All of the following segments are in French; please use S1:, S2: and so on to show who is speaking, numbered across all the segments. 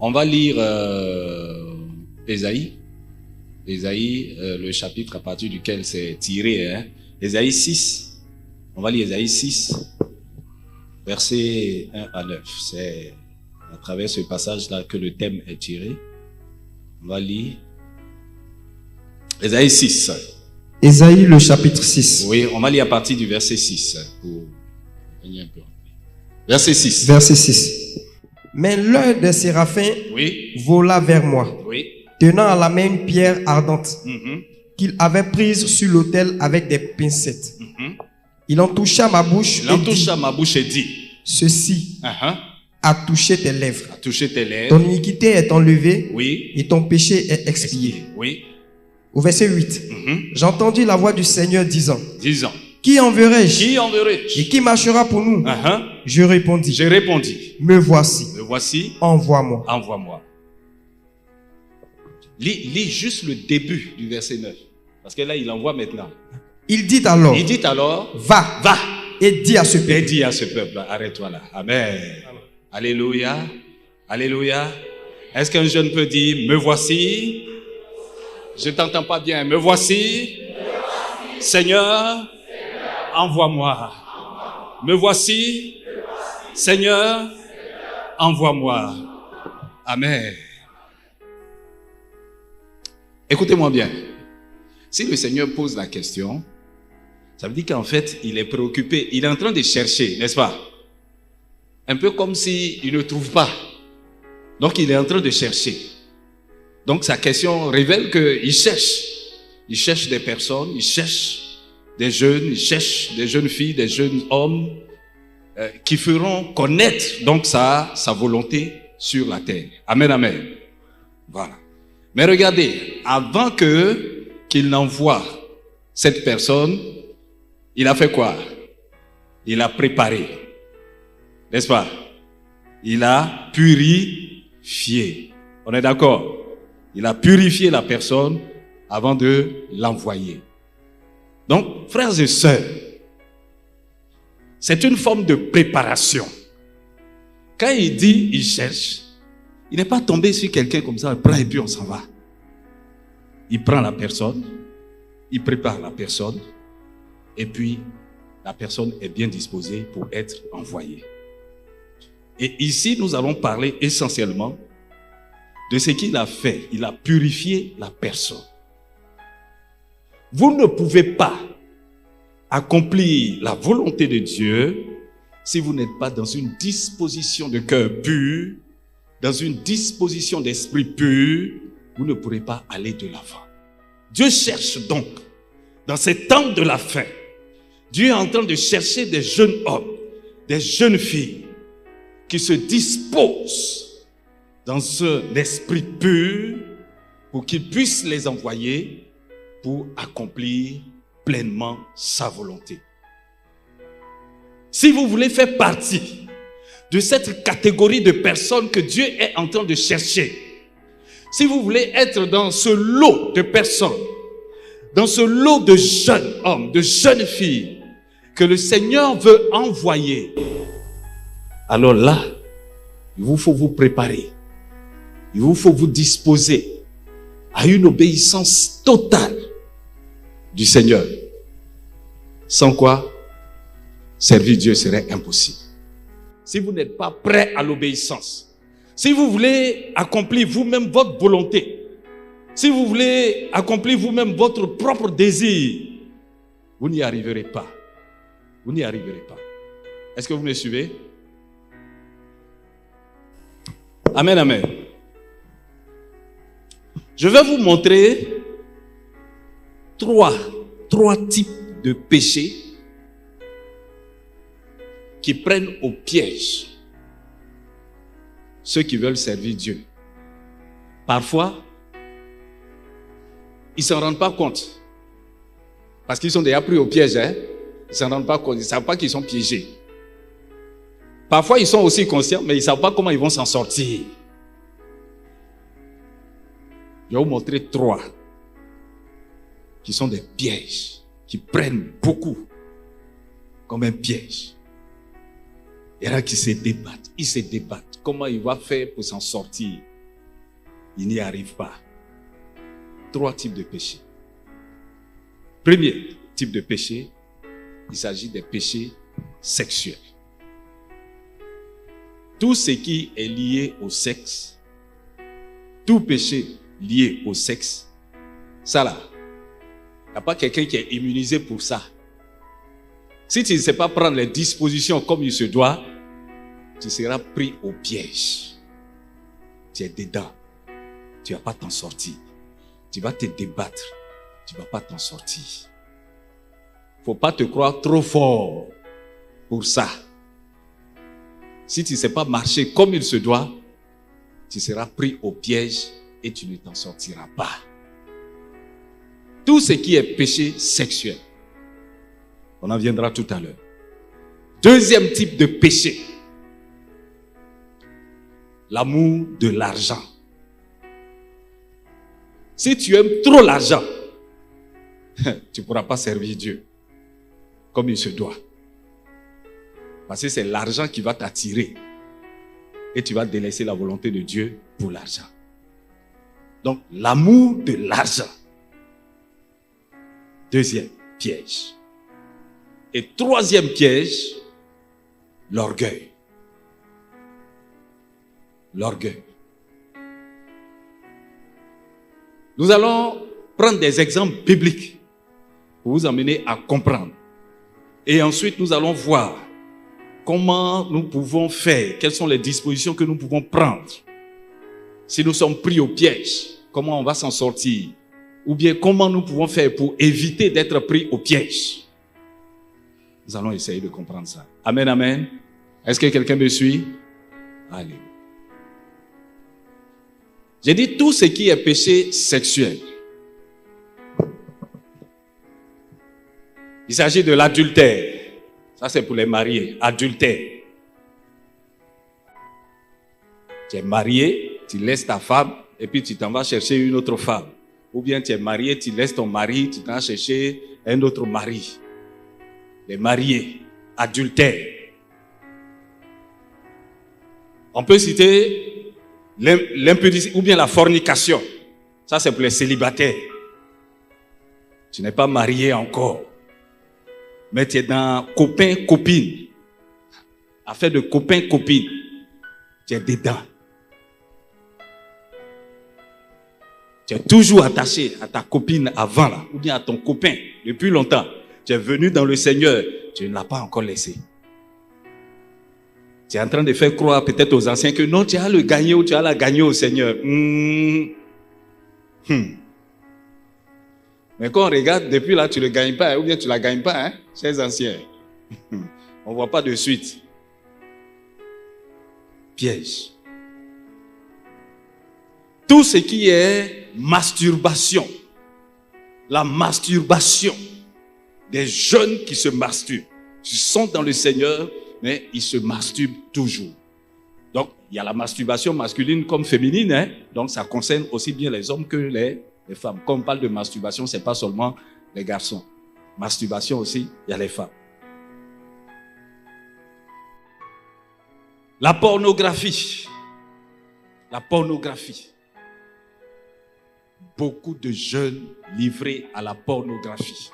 S1: On va lire Ésaïe. Ésaïe, le chapitre à partir duquel c'est tiré. Hein. Ésaïe 6. On va lire Ésaïe 6, versets 1 à 9. C'est à travers ce passage-là que le thème est tiré. On va lire Ésaïe 6.
S2: Ésaïe, le chapitre 6.
S1: Oui, on va lire à partir du verset 6. Pour venir un peu. Verset 6.
S2: Verset 6. Mais l'un des séraphins vola vers moi, tenant à la main une pierre ardente qu'il avait prise sur l'autel avec des pincettes. Il en toucha ma bouche
S1: et dit,
S2: ceci a touché tes lèvres.
S1: Ton
S2: iniquité est enlevée et ton péché est expié. Au verset 8, j'entendis la voix du Seigneur disant, qui enverrai-je et qui marchera pour nous? Je répondis, me voici, envoie-moi.
S1: Lis juste le début du verset 9. Parce que là, il envoie maintenant.
S2: Il dit alors, va et dis à ce
S1: peuple. Arrête-toi là. Amen. Alléluia. Alléluia. Est-ce qu'un jeune peut dire, me voici? Je ne t'entends pas bien. Me voici. Seigneur, envoie-moi. Me voici. Seigneur, envoie-moi. Amen. Écoutez-moi bien. Si le Seigneur pose la question, ça veut dire qu'en fait, il est préoccupé. Il est en train de chercher, n'est-ce pas? Un peu comme s'il ne trouve pas. Donc, il est en train de chercher. Donc, sa question révèle qu'il cherche. Il cherche des personnes, il cherche des jeunes, il cherche des jeunes filles, des jeunes hommes qui feront connaître donc sa volonté sur la terre. Amen, amen. Voilà. Mais regardez, avant qu'il n'envoie cette personne, il a fait quoi? Il a préparé. N'est-ce pas? Il a purifié. On est d'accord? Il a purifié la personne avant de l'envoyer. Donc, frères et sœurs, c'est une forme de préparation. Quand il dit, il cherche, il n'est pas tombé sur quelqu'un comme ça, il prend et puis on s'en va. Il prend la personne, il prépare la personne, et puis la personne est bien disposée pour être envoyée. Et ici, nous allons parler essentiellement de ce qu'il a fait. Il a purifié la personne. Vous ne pouvez pas accomplir la volonté de Dieu si vous n'êtes pas dans une disposition de cœur pur, dans une disposition d'esprit pur, vous ne pourrez pas aller de l'avant. Dieu cherche donc, dans ces temps de la fin, Dieu est en train de chercher des jeunes hommes, des jeunes filles qui se disposent dans un esprit pur pour qu'il puisse les envoyer pour accomplir pleinement sa volonté. Si vous voulez faire partie de cette catégorie de personnes que Dieu est en train de chercher, si vous voulez être dans ce lot de personnes, dans ce lot de jeunes hommes, de jeunes filles que le Seigneur veut envoyer, alors là, il vous faut vous préparer. Il vous faut vous disposer à une obéissance totale du Seigneur. Sans quoi, servir Dieu serait impossible. Si vous n'êtes pas prêt à l'obéissance, si vous voulez accomplir vous-même votre volonté, si vous voulez accomplir vous-même votre propre désir, vous n'y arriverez pas. Vous n'y arriverez pas. Est-ce que vous me suivez? Amen, amen. Je vais vous montrer trois types de péchés qui prennent au piège ceux qui veulent servir Dieu. Parfois, ils ne s'en rendent pas compte. Parce qu'ils sont déjà pris au piège. Ils ne s'en rendent pas compte. Ils ne savent pas qu'ils sont piégés. Parfois, ils sont aussi conscients, mais ils ne savent pas comment ils vont s'en sortir. Je vais vous montrer trois qui sont des pièges, qui prennent beaucoup comme un piège. Il y en a qui se débattent, ils se débattent. Comment il va faire pour s'en sortir? il n'y arrive pas. 3 types de péchés. Premier type de péché, il s'agit des péchés sexuels. Tout ce qui est lié au sexe, tout péché lié au sexe, ça là, il n'y a pas quelqu'un qui est immunisé pour ça. Si tu ne sais pas prendre les dispositions comme il se doit, tu seras pris au piège. Tu es dedans. Tu ne vas pas t'en sortir. Tu vas te débattre. Tu ne vas pas t'en sortir. Il ne faut pas te croire trop fort pour ça. Si tu ne sais pas marcher comme il se doit, tu seras pris au piège et tu ne t'en sortiras pas. Tout ce qui est péché sexuel, on en viendra tout à l'heure. Deuxième type de péché, l'amour de l'argent. Si tu aimes trop l'argent, tu ne pourras pas servir Dieu comme il se doit. Parce que c'est l'argent qui va t'attirer et tu vas délaisser la volonté de Dieu pour l'argent. Donc, l'amour de l'argent. Deuxième piège. Et troisième piège, l'orgueil. L'orgueil. Nous allons prendre des exemples bibliques pour vous amener à comprendre. Et ensuite, nous allons voir comment nous pouvons faire, quelles sont les dispositions que nous pouvons prendre. Si nous sommes pris au piège, comment on va s'en sortir? Ou bien comment nous pouvons faire pour éviter d'être pris au piège? Nous allons essayer de comprendre ça. Amen, amen. Est-ce que quelqu'un me suit? Allez. J'ai dit tout ce qui est péché sexuel. Il s'agit de l'adultère. Ça, c'est pour les mariés. Adultère. Tu es marié, tu laisses ta femme et puis tu t'en vas chercher une autre femme. Ou bien tu es marié, tu laisses ton mari, tu t'en vas chercher un autre mari. Les mariés, adultère. On peut citer l'impudicité ou bien la fornication. Ça, c'est pour les célibataires. Tu n'es pas marié encore. Mais tu es dans copain-copine. Affaire de copain-copine. Tu es dedans. Tu es toujours attaché à ta copine avant, là, ou bien à ton copain depuis longtemps. Tu es venu dans le Seigneur, tu ne l'as pas encore laissé. Tu es en train de faire croire peut-être aux anciens que non, tu as le gagner ou tu as la gagner au Seigneur. Mais quand on regarde, depuis là, tu ne le gagnes pas, ou bien tu ne la gagnes pas, hein, chers anciens. On ne voit pas de suite. Piège. Tout ce qui est masturbation, la masturbation des jeunes qui se masturbent, ils sont dans le Seigneur, mais ils se masturbent toujours. Donc, il y a la masturbation masculine comme féminine, hein? Donc ça concerne aussi bien les hommes que les femmes. Quand on parle de masturbation, ce n'est pas seulement les garçons. Masturbation aussi, il y a les femmes. La pornographie. La pornographie. Beaucoup de jeunes livrés à la pornographie.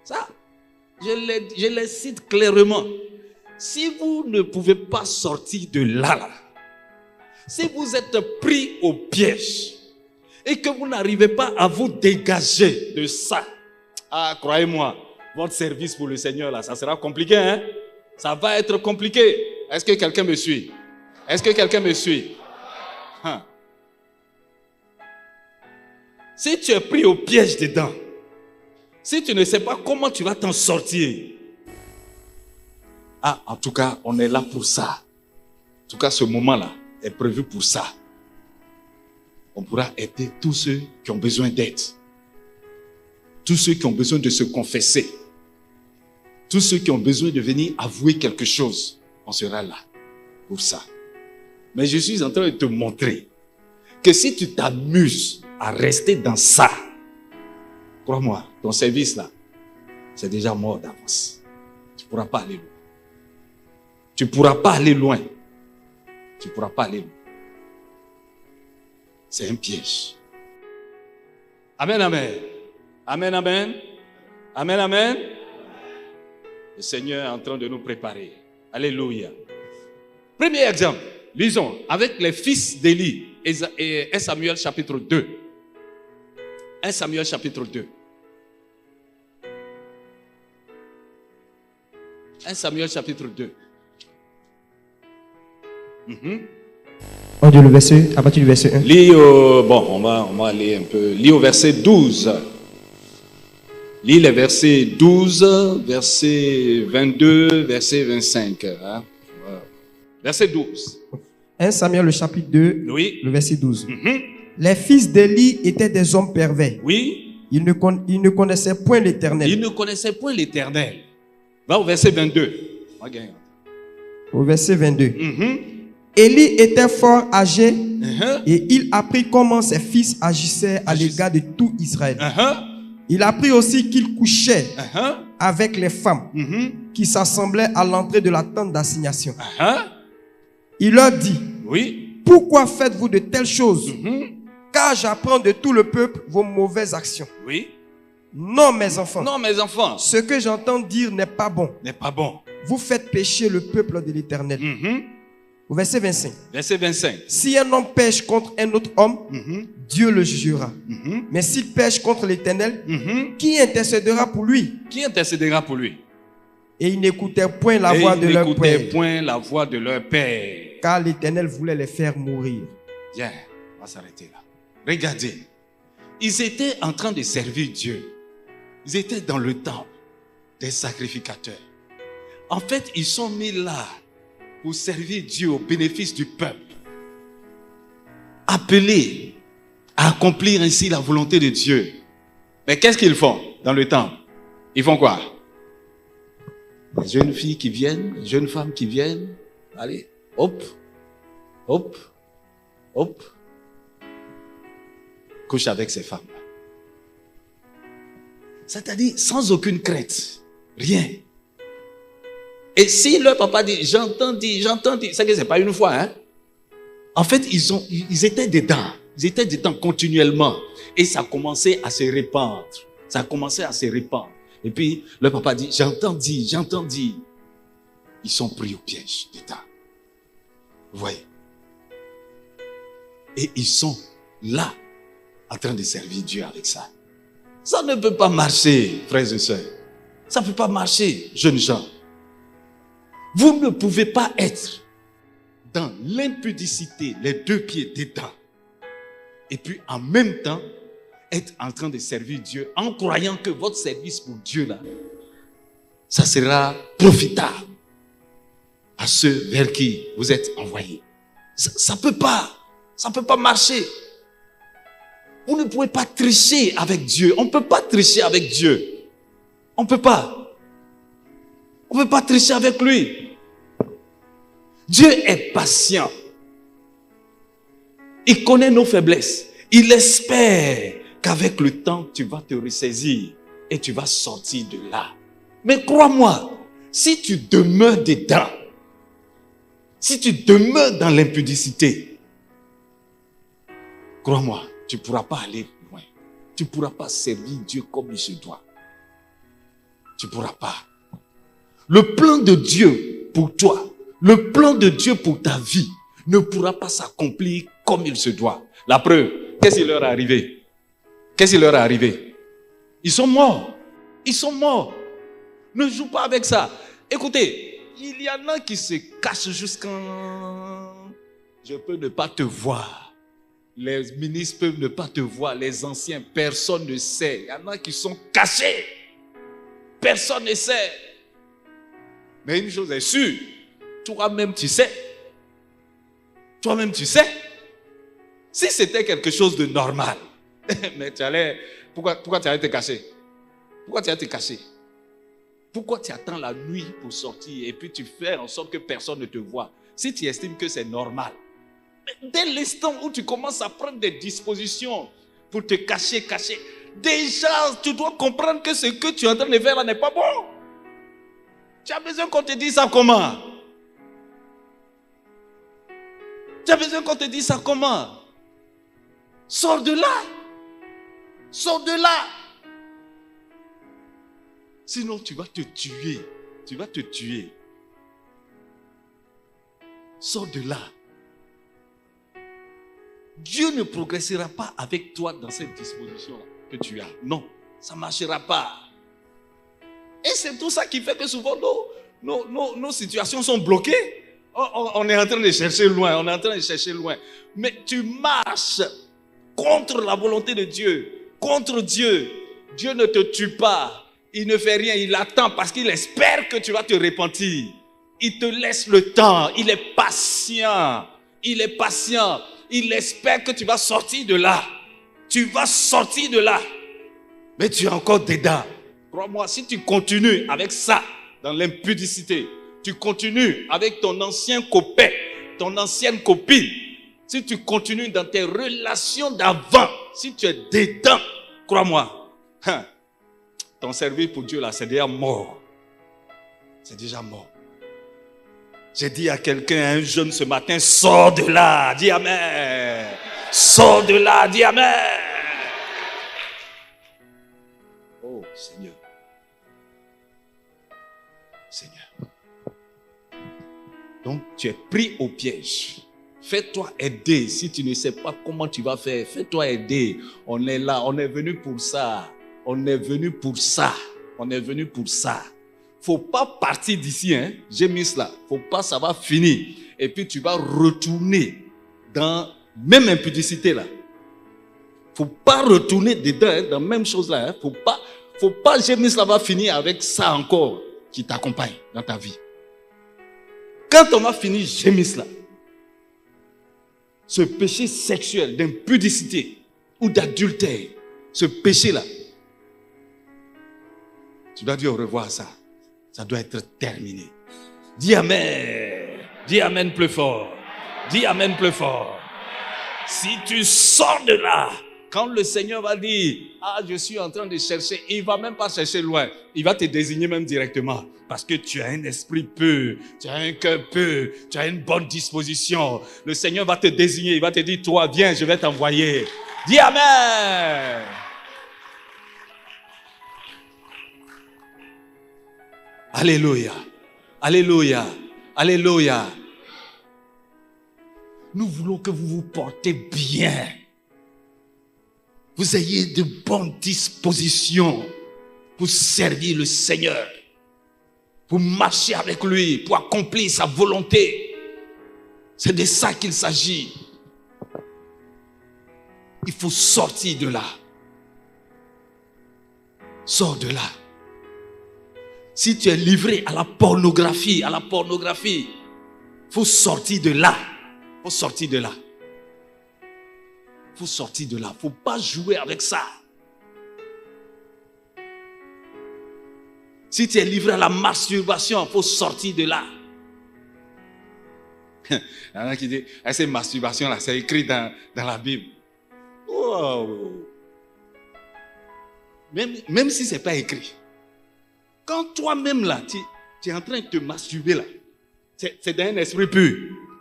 S1: Ça, je les cite clairement. Si vous ne pouvez pas sortir de là, si vous êtes pris au piège et que vous n'arrivez pas à vous dégager de ça, croyez-moi, votre service pour le Seigneur, là, ça sera compliqué, hein? Ça va être compliqué. Est-ce que quelqu'un me suit? Est-ce que quelqu'un me suit? Si tu es pris au piège dedans, si tu ne sais pas comment tu vas t'en sortir, en tout cas, on est là pour ça. En tout cas, ce moment-là est prévu pour ça. On pourra aider tous ceux qui ont besoin d'aide. Tous ceux qui ont besoin de se confesser. Tous ceux qui ont besoin de venir avouer quelque chose. On sera là pour ça. Mais je suis en train de te montrer que si tu t'amuses à rester dans ça, crois-moi, ton service là, c'est déjà mort d'avance. Tu ne pourras pas aller loin. Tu ne pourras pas aller loin. Tu ne pourras pas aller loin. C'est un piège. Amen, amen. Amen, amen. Amen, amen. Le Seigneur est en train de nous préparer. Alléluia. Premier exemple. Lisons avec les fils d'Élie. 1 Samuel chapitre 2. 1 Samuel chapitre 2. 1 Samuel chapitre 2.
S2: On dit le verset, à partir du verset 1.
S1: Lis on va aller un peu. Lis au verset 12. Lis les versets 12, verset 22, verset 25. Hein? Verset 12.
S2: 1 Samuel le chapitre 2,
S1: oui.
S2: Le verset 12. Les fils d'Élie étaient des hommes pervers.
S1: Oui.
S2: Ils ne connaissaient point l'Éternel.
S1: Ils ne connaissaient point l'Éternel. Va au verset 22.
S2: Au verset 22. Élie était fort âgé et il apprit comment ses fils agissaient à l'égard de tout Israël. Il apprit aussi qu'il couchait avec les femmes qui s'assemblaient à l'entrée de la tente d'assignation. Il leur dit,
S1: oui.
S2: Pourquoi faites-vous de telles choses? Car j'apprends de tout le peuple vos mauvaises actions.
S1: Oui.
S2: Non, mes enfants.
S1: Non, mes enfants.
S2: Ce que j'entends dire n'est pas bon.
S1: N'est pas bon.
S2: Vous faites pécher le peuple de l'Éternel. Au verset 25.
S1: Verset 25.
S2: Si un homme pêche contre un autre homme, Dieu le jugera. Mais s'il pêche contre l'Éternel, qui intercédera pour lui?
S1: Qui intercédera pour lui?
S2: Et ils n'écoutaient point la voix de leur père.
S1: Ils n'écoutaient point la voix de leur père.
S2: Car l'Éternel voulait les faire mourir.
S1: Bien, on va s'arrêter là. Regardez. Ils étaient en train de servir Dieu. Ils étaient dans le temple des sacrificateurs. En fait, ils sont mis là pour servir Dieu au bénéfice du peuple. Appelés à accomplir ainsi la volonté de Dieu. Mais qu'est-ce qu'ils font dans le temple? Ils font quoi? Les jeunes filles qui viennent, les jeunes femmes qui viennent. Allez, hop, hop, hop. Couche avec ces femmes. C'est-à-dire sans aucune crainte. Rien. Et si leur papa dit, j'entends dire, c'est que ce n'est pas une fois. Hein? En fait, ils étaient dedans. Ils étaient dedans continuellement. Et ça commençait à se répandre. Ça a commencé à se répandre. Et puis, leur papa dit, j'entends dire. Ils sont pris au piège dedans. Vous voyez? Et ils sont là, en train de servir Dieu avec ça. Ça ne peut pas marcher, frères et sœurs. Ça ne peut pas marcher, jeunes gens. Vous ne pouvez pas être dans l'impudicité, les deux pieds dedans. Et puis en même temps, être en train de servir Dieu en croyant que votre service pour Dieu, là, ça sera profitable à ceux vers qui vous êtes envoyés. Ça ne peut pas marcher. Vous ne pouvez pas tricher avec Dieu. On ne peut pas tricher avec Dieu. On ne peut pas. On ne peut pas tricher avec lui. Dieu est patient. Il connaît nos faiblesses. Il espère qu'avec le temps, tu vas te ressaisir et tu vas sortir de là. Mais crois-moi, si tu demeures dedans, si tu demeures dans l'impudicité, crois-moi, tu ne pourras pas aller loin. Tu ne pourras pas servir Dieu comme il se doit. Tu ne pourras pas. Le plan de Dieu pour toi, le plan de Dieu pour ta vie ne pourra pas s'accomplir comme il se doit. La preuve, qu'est-ce qui leur est arrivé? Qu'est-ce qui leur est arrivé? Ils sont morts. Ils sont morts. Ne joue pas avec ça. Écoutez, il y en a qui se cachent jusqu'à... Je peux ne pas te voir. Les ministres peuvent ne pas te voir. Les anciens, personne ne sait. Il y en a qui sont cachés. Personne ne sait. Mais une chose est sûre. Toi-même, tu sais. Toi-même, tu sais. Si c'était quelque chose de normal, mais tu allais... Pourquoi tu allais te cacher? Pourquoi tu allais te cacher? Pourquoi tu attends la nuit pour sortir et puis tu fais en sorte que personne ne te voit? Si tu estimes que c'est normal. Mais dès l'instant où tu commences à prendre des dispositions pour te cacher, déjà tu dois comprendre que ce que tu es en train de faire là n'est pas bon. Tu as besoin qu'on te dise ça comment? Tu as besoin qu'on te dise ça comment? Sors de là. Sors de là. Sinon, tu vas te tuer. Tu vas te tuer. Sors de là. Dieu ne progressera pas avec toi dans cette disposition que tu as. Non, ça ne marchera pas. Et c'est tout ça qui fait que souvent nos situations sont bloquées. On est en train de chercher loin, Mais tu marches contre la volonté de Dieu, contre Dieu. Dieu ne te tue pas. Il ne fait rien, il attend parce qu'il espère que tu vas te repentir. Il te laisse le temps, il est patient. Il est patient. Il espère que tu vas sortir de là. Tu vas sortir de là. Mais tu es encore dedans. Crois-moi, si tu continues avec ça, dans l'impudicité, tu continues avec ton ancien copain, ton ancienne copine, si tu continues dans tes relations d'avant, si tu es dedans, crois-moi, ton service pour Dieu là, c'est déjà mort. C'est déjà mort. J'ai dit à quelqu'un, un jeune ce matin, sors de là, dis amen. Sors de là, dis amen. Oh Seigneur. Seigneur. Donc tu es pris au piège. Fais-toi aider. Si tu ne sais pas comment tu vas faire, fais-toi aider. On est là, on est venu pour ça. On est venu pour ça. On est venu pour ça. Faut pas partir d'ici, hein. J'ai mis cela. Faut pas, ça va finir. Et puis tu vas retourner dans même impudicité là. Faut pas retourner dedans, hein, dans même chose là. Hein. Faut pas, j'ai mis cela va finir avec ça encore qui t'accompagne dans ta vie. Quand on va finir, j'ai mis cela. Ce péché sexuel d'impudicité ou d'adultère, ce péché là, tu dois dire au revoir à ça. Ça doit être terminé. Dis amen. Dis amen plus fort. Dis amen plus fort. Si tu sors de là, quand le Seigneur va dire, ah, je suis en train de chercher, il ne va même pas chercher loin. Il va te désigner même directement. Parce que tu as un esprit pur, tu as un cœur pur, tu as une bonne disposition. Le Seigneur va te désigner, il va te dire, toi, viens, je vais t'envoyer. Dis amen. Alléluia. Alléluia. Alléluia. Nous voulons que vous vous portez bien. Vous ayez de bonnes dispositions pour servir le Seigneur, pour marcher avec lui, pour accomplir sa volonté. C'est de ça qu'il s'agit. Il faut sortir de là. Sors de là. Si tu es livré à la pornographie, faut sortir de là. Faut sortir de là. Faut sortir de là. Faut pas jouer avec ça. Si tu es livré à la masturbation, faut sortir de là. Il y en a qui disent, cette masturbation là, c'est écrit dans la Bible. Wow. Même si c'est pas écrit. Quand toi-même là, tu es en train de te masturber là, c'est d'un esprit pur.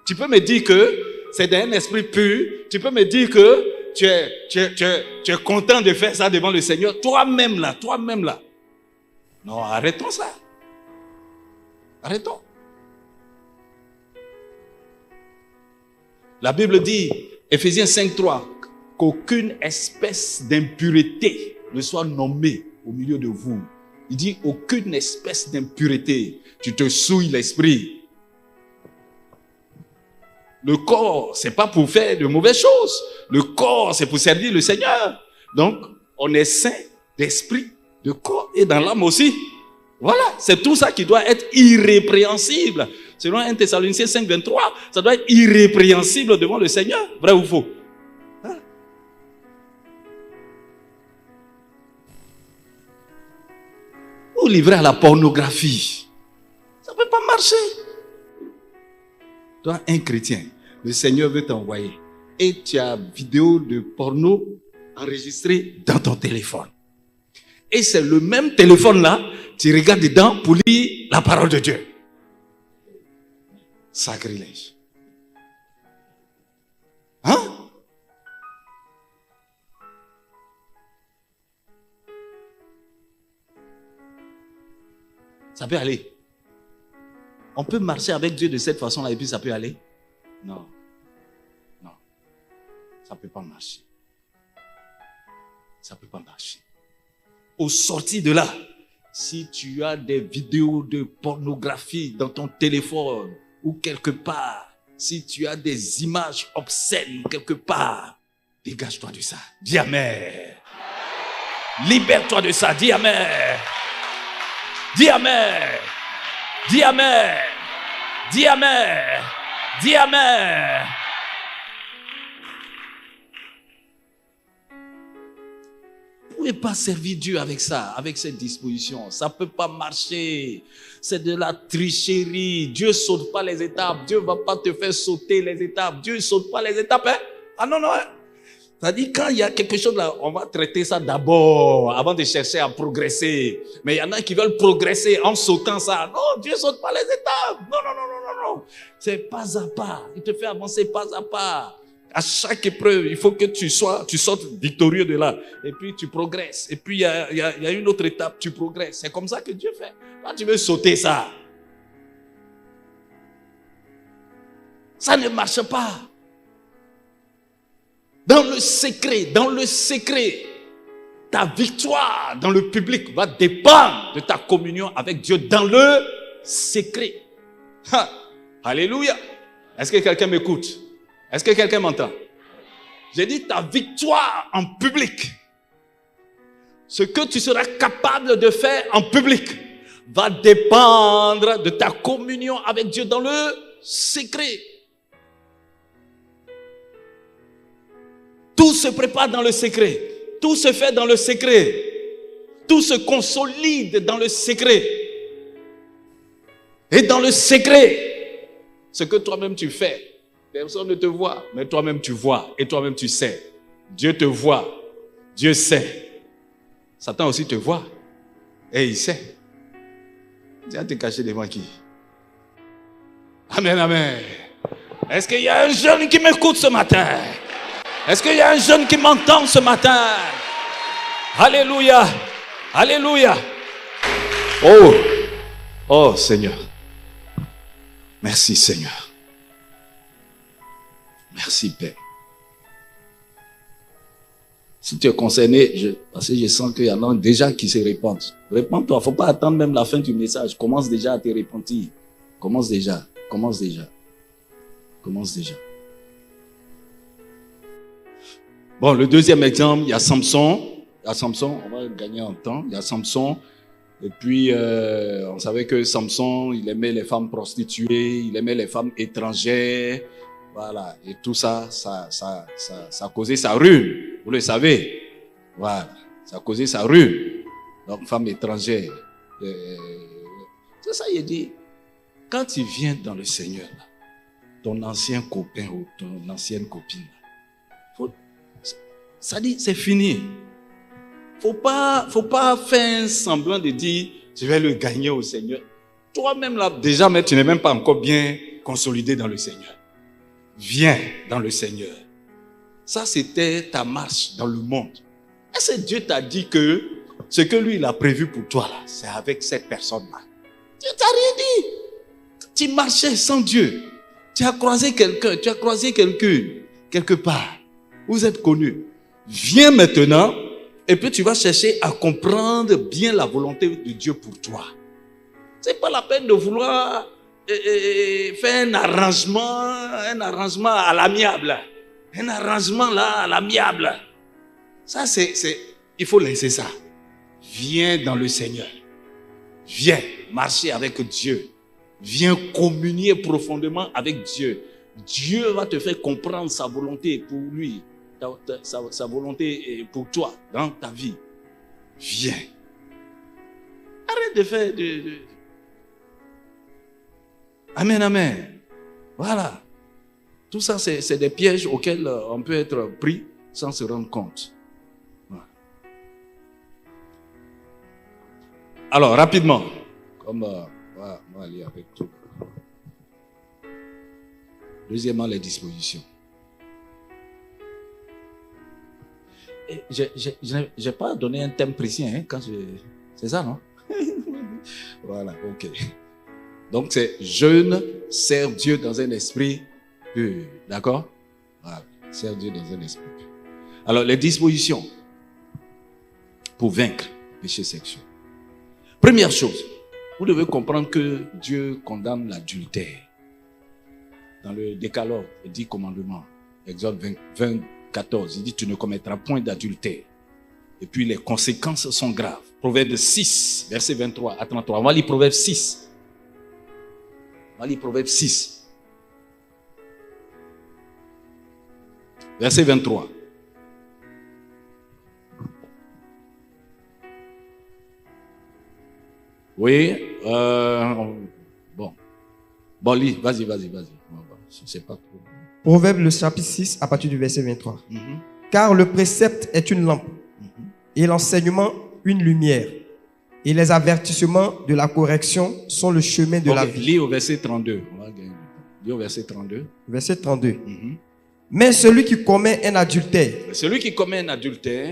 S1: Tu peux me dire que c'est d'un esprit pur. Tu peux me dire que tu es content de faire ça devant le Seigneur. Toi-même là. Non, arrêtons ça. Arrêtons. La Bible dit, Éphésiens 5:3, qu'aucune espèce d'impureté ne soit nommée au milieu de vous. Il dit, aucune espèce d'impureté. Tu te souilles l'esprit. Le corps, c'est pas pour faire de mauvaises choses. Le corps, c'est pour servir le Seigneur. Donc, on est saint d'esprit, de corps et dans l'âme aussi. Voilà, c'est tout ça qui doit être irrépréhensible. Selon 1 Thessaloniciens 5:23, ça doit être irrépréhensible devant le Seigneur. Vrai ou faux? Hein? Vous livrez à la pornographie. Ça ne peut pas marcher. Toi, un chrétien, le Seigneur veut t'envoyer. Et tu as vidéo de porno enregistrée dans ton téléphone. Et c'est le même téléphone là, tu regardes dedans pour lire la parole de Dieu. Sacrilège. Hein? Ça peut aller. On peut marcher avec Dieu de cette façon-là et puis ça peut aller? Non. Non. Ça ne peut pas marcher. Ça ne peut pas marcher. Au sorti de là, si tu as des vidéos de pornographie dans ton téléphone ou quelque part, si tu as des images obscènes quelque part, dégage-toi de ça. Dis amen. Libère-toi de ça. Dis amen. Dis amen. Dis amen. Dis amen. Dis amen. Vous ne pouvez pas servir Dieu avec ça, avec cette disposition. Ça ne peut pas marcher. C'est de la tricherie. Dieu ne saute pas les étapes. Dieu ne va pas te faire sauter les étapes. Dieu ne saute pas les étapes. Hein? Ah non, non. Hein? C'est-à-dire, quand il y a quelque chose là, on va traiter ça d'abord, avant de chercher à progresser. Mais il y en a qui veulent progresser en sautant ça. Non, Dieu ne saute pas les étapes. Non, non, non, non, non, non. C'est pas à pas. Il te fait avancer pas à pas. À chaque épreuve, il faut que tu sortes victorieux de là. Et puis tu progresses. Et puis il y a une autre étape, tu progresses. C'est comme ça que Dieu fait. Quand tu veux sauter ça, ça ne marche pas. Dans le secret, ta victoire dans le public va dépendre de ta communion avec Dieu dans le secret. Ha. Alléluia. Est-ce que quelqu'un m'écoute? Est-ce que quelqu'un m'entend? J'ai dit ta victoire en public. Ce que tu seras capable de faire en public va dépendre de ta communion avec Dieu dans le secret. Tout se prépare dans le secret. Tout se fait dans le secret. Tout se consolide dans le secret. Et dans le secret, ce que toi-même tu fais, personne ne te voit, mais toi-même tu vois et toi-même tu sais. Dieu te voit, Dieu sait. Satan aussi te voit et il sait. Tu vas te cacher devant qui? Amen, amen. Est-ce qu'il y a un jeune qui m'écoute ce matin? Est-ce qu'il y a un jeune qui m'entend ce matin? Alléluia, alléluia. Oh Seigneur. Merci Seigneur. Merci Père. Si tu es concerné, parce que je sens qu'il y en a déjà qui se répandent. Répands-toi, il ne faut pas attendre même la fin du message. Commence déjà à te repentir. Commence déjà. Bon, le deuxième exemple, il y a Samson. On va gagner en temps. Il y a Samson. Et puis, on savait que Samson, il aimait les femmes prostituées, il aimait les femmes étrangères. Voilà. Et tout ça, ça a causé sa ruine. Vous le savez. Voilà. Ça a causé sa ruine. Donc, femme étrangère. C'est ça, il dit. Quand tu viens dans le Seigneur, ton ancien copain ou ton ancienne copine, ça dit, c'est fini. Faut pas faire un semblant de dire, je vais le gagner au Seigneur. Toi-même là, déjà, mais tu n'es même pas encore bien consolidé dans le Seigneur. Viens dans le Seigneur. Ça, c'était ta marche dans le monde. Est-ce que Dieu t'a dit que ce que lui, il a prévu pour toi là, c'est avec cette personne-là? Dieu t'a rien dit. Tu marchais sans Dieu. Tu as croisé quelqu'un, quelque part. Vous êtes connus. Viens maintenant. Et puis tu vas chercher à comprendre bien la volonté de Dieu pour toi. C'est pas la peine de vouloir faire un arrangement à l'amiable. Un arrangement là à l'amiable. Ça il faut laisser ça. Viens dans le Seigneur. Viens marcher avec Dieu. Viens communier profondément avec Dieu. Dieu va te faire comprendre sa volonté pour lui. Sa volonté pour toi, dans ta vie. Viens. Arrête de faire Amen, amen. Voilà. Tout ça, c'est des pièges auxquels on peut être pris sans se rendre compte. Voilà. Alors, rapidement, comme on va aller avec tout. Deuxièmement, les dispositions. Je n'ai pas donné un thème précis, hein, c'est ça, non? Voilà, ok. Donc c'est jeûne, serve Dieu dans un esprit pur. D'accord? Voilà, serve Dieu dans un esprit pur. Alors les dispositions pour vaincre le péché sexuel. Première chose, vous devez comprendre que Dieu condamne l'adultère. Dans le décalogue, les 10 commandements, Exode 14, il dit tu ne commettras point d'adultère. Et puis les conséquences sont graves. Proverbe 6, verset 23 à 33. On va lire Proverbe 6. On va lire Proverbe 6. Verset 23. Oui, bon, lis, vas-y. Je sais pas trop.
S2: Proverbe le chapitre 6 à partir du verset 23. Car le précepte est une lampe et l'enseignement une lumière et les avertissements de la correction sont le chemin de la vie.
S1: Lis au verset 32. Lis au verset 32.
S2: Verset 32. Mais celui qui commet un adultère,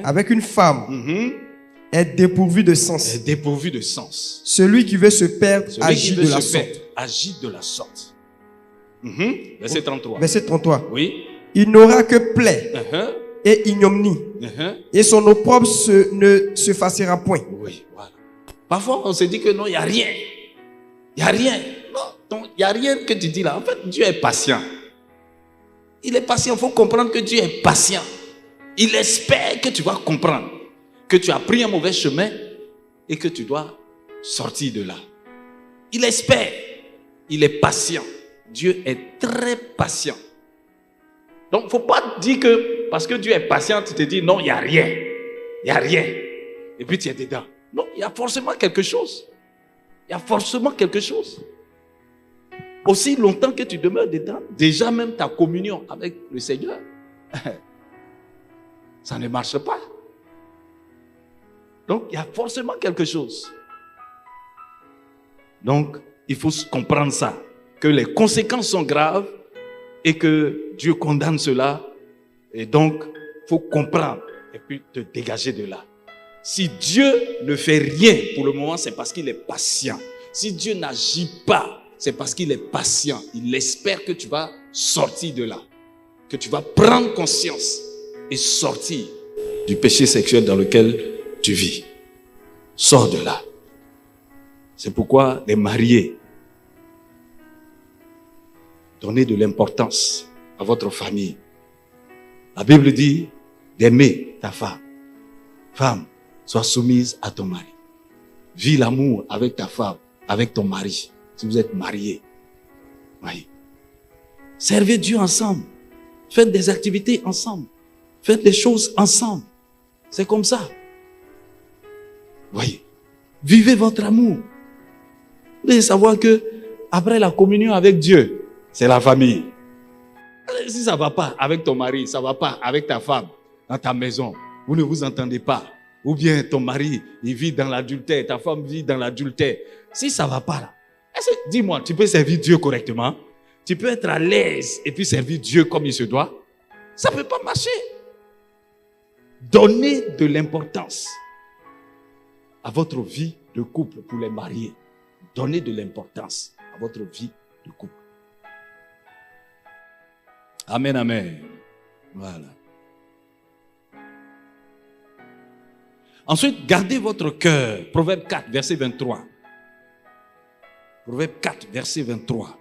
S1: avec
S2: une femme est dépourvu de sens. Celui qui veut se perdre agit de la sorte.
S1: Verset 33.
S2: Verset 33.
S1: Oui.
S2: Il n'aura que plaie et ignominie. Et son opprobre ne se fassera point.
S1: Oui, voilà. Parfois, on se dit que non, il n'y a rien. Il n'y a rien. Non, il n'y a rien que tu dis là. En fait, Dieu est patient. Il est patient. Il faut comprendre que Dieu est patient. Il espère que tu vas comprendre que tu as pris un mauvais chemin et que tu dois sortir de là. Il espère. Il est patient. Dieu est très patient. Donc, il ne faut pas dire que parce que Dieu est patient, tu te dis non, il n'y a rien. Il n'y a rien. Et puis tu es dedans. Non, il y a forcément quelque chose. Il y a forcément quelque chose. Aussi longtemps que tu demeures dedans, déjà même ta communion avec le Seigneur, ça ne marche pas. Donc, il y a forcément quelque chose. Donc, il faut comprendre ça. Que les conséquences sont graves et que Dieu condamne cela. Et donc, il faut comprendre et puis te dégager de là. Si Dieu ne fait rien pour le moment, c'est parce qu'il est patient. Si Dieu n'agit pas, c'est parce qu'il est patient. Il espère que tu vas sortir de là. Que tu vas prendre conscience et sortir du péché sexuel dans lequel tu vis. Sors de là. C'est pourquoi les mariés, donnez de l'importance à votre famille. La Bible dit d'aimer ta femme. Femme, sois soumise à ton mari. Vis l'amour avec ta femme, avec ton mari. Si vous êtes mariés. Oui. Servez Dieu ensemble. Faites des activités ensemble. Faites des choses ensemble. C'est comme ça. Voyez. Vivez votre amour. Vous devez savoir que après la communion avec Dieu, c'est la famille. Si ça ne va pas avec ton mari, ça ne va pas avec ta femme, dans ta maison, vous ne vous entendez pas. Ou bien ton mari, il vit dans l'adultère, ta femme vit dans l'adultère. Si ça ne va pas là, dis-moi, tu peux servir Dieu correctement? Tu peux être à l'aise et puis servir Dieu comme il se doit? Ça ne peut pas marcher. Donnez de l'importance à votre vie de couple pour les mariés. Donnez de l'importance à votre vie de couple. Amen, amen. Voilà. Ensuite, gardez votre cœur. Proverbe 4, verset 23. Proverbe 4, verset 23.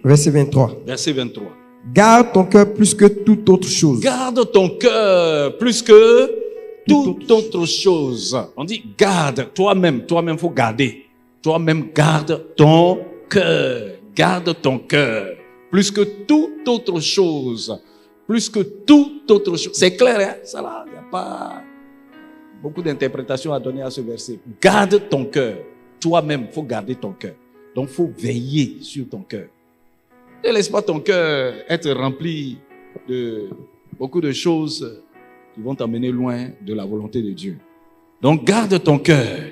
S2: Verset 23.
S1: Verset 23.
S2: Garde ton cœur plus que toute autre chose.
S1: Garde ton cœur plus que toute autre chose. On dit garde toi-même. Toi-même, il faut garder. Toi-même, garde ton cœur. Garde ton cœur. Plus que toute autre chose. Plus que toute autre chose. C'est clair, hein? Ça là, il n'y a pas beaucoup d'interprétations à donner à ce verset. Garde ton cœur. Toi-même, il faut garder ton cœur. Donc, il faut veiller sur ton cœur. Ne laisse pas ton cœur être rempli de beaucoup de choses qui vont t'emmener loin de la volonté de Dieu. Donc, garde ton cœur.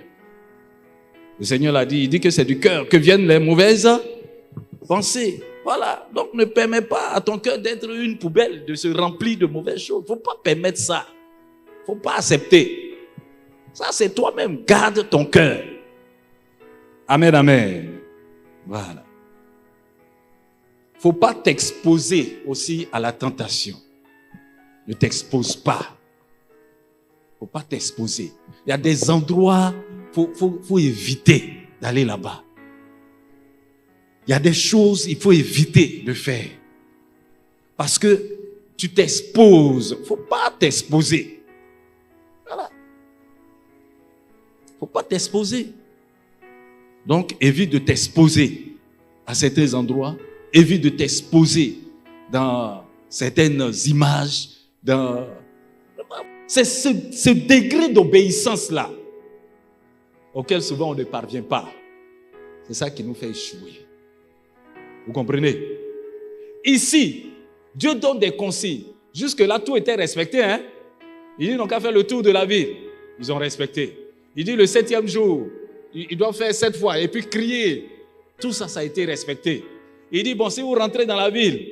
S1: Le Seigneur l'a dit, il dit que c'est du cœur que viennent les mauvaises pensées. Voilà. Donc, ne permets pas à ton cœur d'être une poubelle, de se remplir de mauvaises choses. Il ne faut pas permettre ça. faut pas accepter. Ça, c'est toi-même. Garde ton cœur. Amen, amen. Voilà. Faut pas t'exposer aussi à la tentation. Ne t'expose pas. Faut pas t'exposer. Il y a des endroits, faut éviter d'aller là-bas. Il y a des choses, il faut éviter de faire. Parce que tu t'exposes. Faut pas t'exposer. Voilà. Faut pas t'exposer. Donc, évite de t'exposer à certains endroits. Évite de t'exposer dans certaines images. C'est ce degré d'obéissance-là auquel souvent on ne parvient pas. C'est ça qui nous fait échouer. Vous comprenez? Ici, Dieu donne des consignes. Jusque-là, tout était respecté. Hein? Il dit, ils n'ont qu'à faire le tour de la ville. Ils ont respecté. Il dit, le 7e jour, ils doivent faire 7 fois et puis crier. Tout ça, ça a été respecté. Il dit, bon, si vous rentrez dans la ville,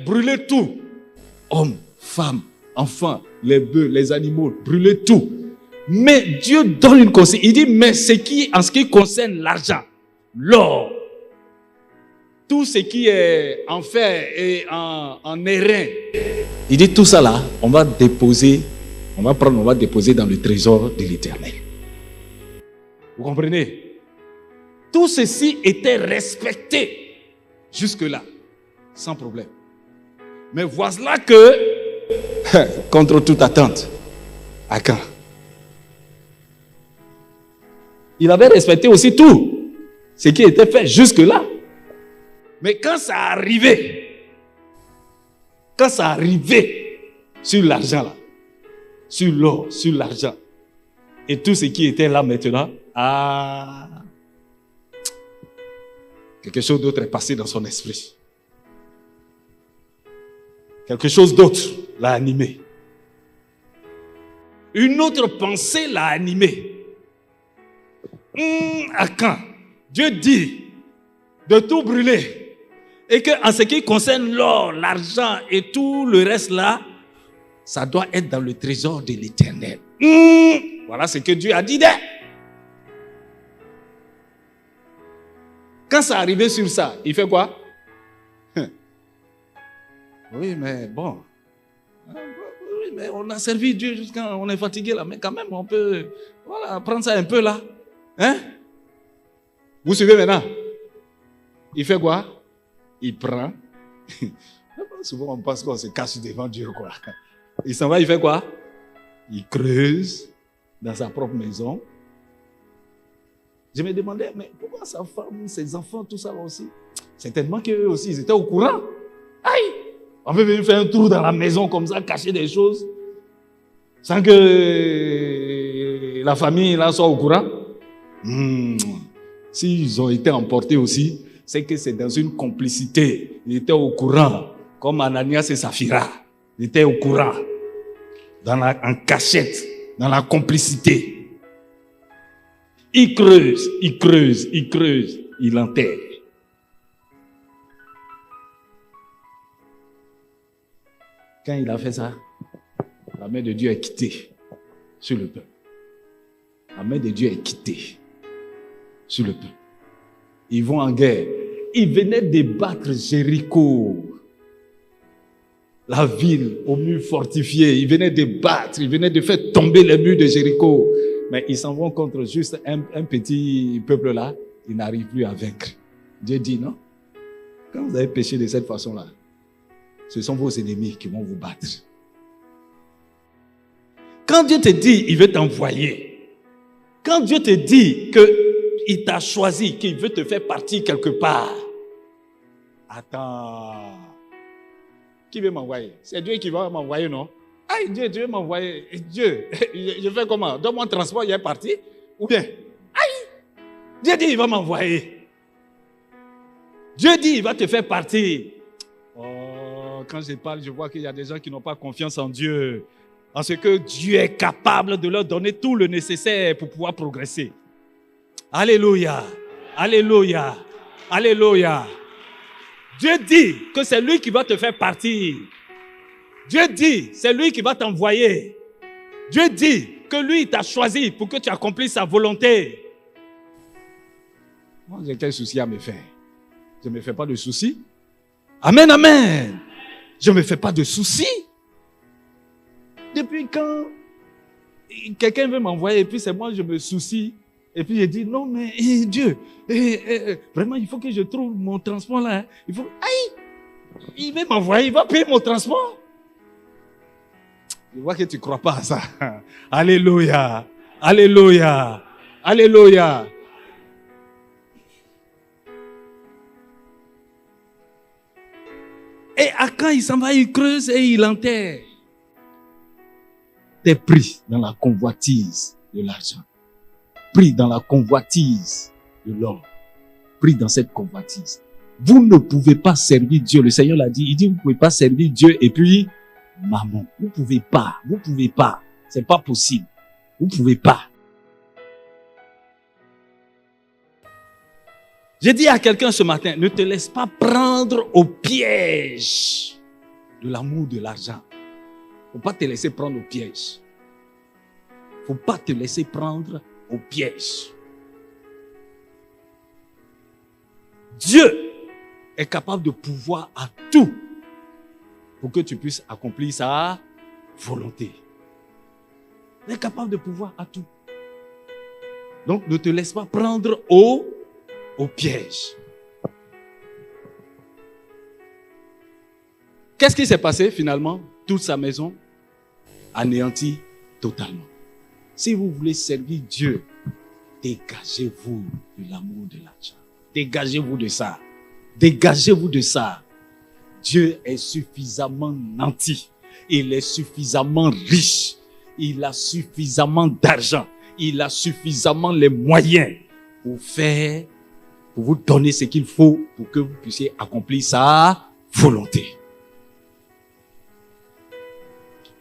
S1: brûlez tout. Hommes, femmes, enfants, les bœufs, les animaux, brûlez tout. Mais Dieu donne une consigne. Il dit, mais en ce qui concerne l'argent, l'or, tout ce qui est en fer et en airain, il dit tout ça là, on va déposer dans le trésor de l'Éternel. Vous comprenez? Tout ceci était respecté jusque-là, sans problème. Mais voilà que, contre toute attente, Akan, il avait respecté aussi tout ce qui était fait jusque-là. Mais quand ça arrivait sur l'argent là, sur l'or, sur l'argent, et tout ce qui était là maintenant, quelque chose d'autre est passé dans son esprit. Quelque chose d'autre l'a animé. Une autre pensée l'a animé. Akan, Dieu dit de tout brûler. Et qu'en ce qui concerne l'or, l'argent et tout le reste là, ça doit être dans le trésor de l'Éternel. Voilà ce que Dieu a dit. Quand ça arrivait sur ça, il fait quoi? Oui, mais bon. Oui, mais on a servi Dieu jusqu'à on est fatigué là. Mais quand même, on peut prendre ça un peu là. Hein? Vous suivez maintenant? Il fait quoi? Il prend. Souvent, on pense qu'on se cache devant Dieu, quoi. Il s'en va, il fait quoi? Il creuse dans sa propre maison. Je me demandais, mais pourquoi sa femme, ses enfants, tout ça là aussi? Certainement qu'eux aussi, ils étaient au courant. Aïe! On peut venir faire un tour dans la maison comme ça, cacher des choses, sans que la famille là soit au courant. S'ils ont été emportés aussi, c'est que c'est dans une complicité. Ils étaient au courant, comme Ananias et Saphira. Ils étaient au courant, en cachette, dans la complicité. Ils creusent, ils enterrent. Quand il a fait ça, la main de Dieu est quittée sur le peuple. La main de Dieu est quittée sur le peuple. Ils vont en guerre. Ils venaient de battre Jéricho, la ville aux murs fortifiés. Ils venaient de battre, ils venaient de faire tomber les murs de Jéricho. Mais ils s'en vont contre juste un petit peuple là. Ils n'arrivent plus à vaincre. Dieu dit non. Quand vous avez péché de cette façon-là, ce sont vos ennemis qui vont vous battre. Quand Dieu te dit, il veut t'envoyer. Quand Dieu te dit qu'il t'a choisi, qu'il veut te faire partir quelque part. Attends. Qui veut m'envoyer? C'est Dieu qui va m'envoyer, non? Aïe, Dieu, tu veux m'envoyer. Dieu, je fais comment? Donne-moi un transport, il est parti. Ou bien, aïe, Dieu dit, il va m'envoyer. Dieu dit, il va te faire partir. Quand je parle, je vois qu'il y a des gens qui n'ont pas confiance en Dieu, en ce que Dieu est capable de leur donner tout le nécessaire pour pouvoir progresser. Alléluia, alléluia, alléluia. Dieu dit que c'est lui qui va te faire partir. Dieu dit, c'est lui qui va t'envoyer. Dieu dit que lui, il t'a choisi pour que tu accomplisses sa volonté. Moi, j'ai quel souci à me faire? Je ne me fais pas de soucis. Amen, amen. Je ne me fais pas de soucis. Depuis quand quelqu'un veut m'envoyer et puis c'est moi, je me soucie. Et puis je dis, non mais Dieu, vraiment il faut que je trouve mon transport là. Hein. Il faut, aïe, il va m'envoyer, il va payer mon transport. Je vois que tu ne crois pas à ça. Alléluia, alléluia, alléluia. Et à quand il s'en va, il creuse et il enterre. T'es pris dans la convoitise de l'argent. Pris dans la convoitise de l'or. Pris dans cette convoitise. Vous ne pouvez pas servir Dieu. Le Seigneur l'a dit. Il dit, vous ne pouvez pas servir Dieu et puis, maman. Vous ne pouvez pas. Vous ne pouvez pas. C'est pas possible. Vous ne pouvez pas. J'ai dit à quelqu'un ce matin, ne te laisse pas prendre au piège de l'amour de l'argent. Faut pas te laisser prendre au piège. Faut pas te laisser prendre au piège. Dieu est capable de pouvoir à tout pour que tu puisses accomplir sa volonté. Il est capable de pouvoir à tout. Donc ne te laisse pas prendre au piège. Qu'est-ce qui s'est passé finalement? Toute sa maison anéantie totalement. Si vous voulez servir Dieu, dégagez-vous de l'amour de l'argent. Dégagez-vous de ça. Dégagez-vous de ça. Dieu est suffisamment nanti. Il est suffisamment riche. Il a suffisamment d'argent. Il a suffisamment les moyens pour vous donner ce qu'il faut pour que vous puissiez accomplir sa volonté.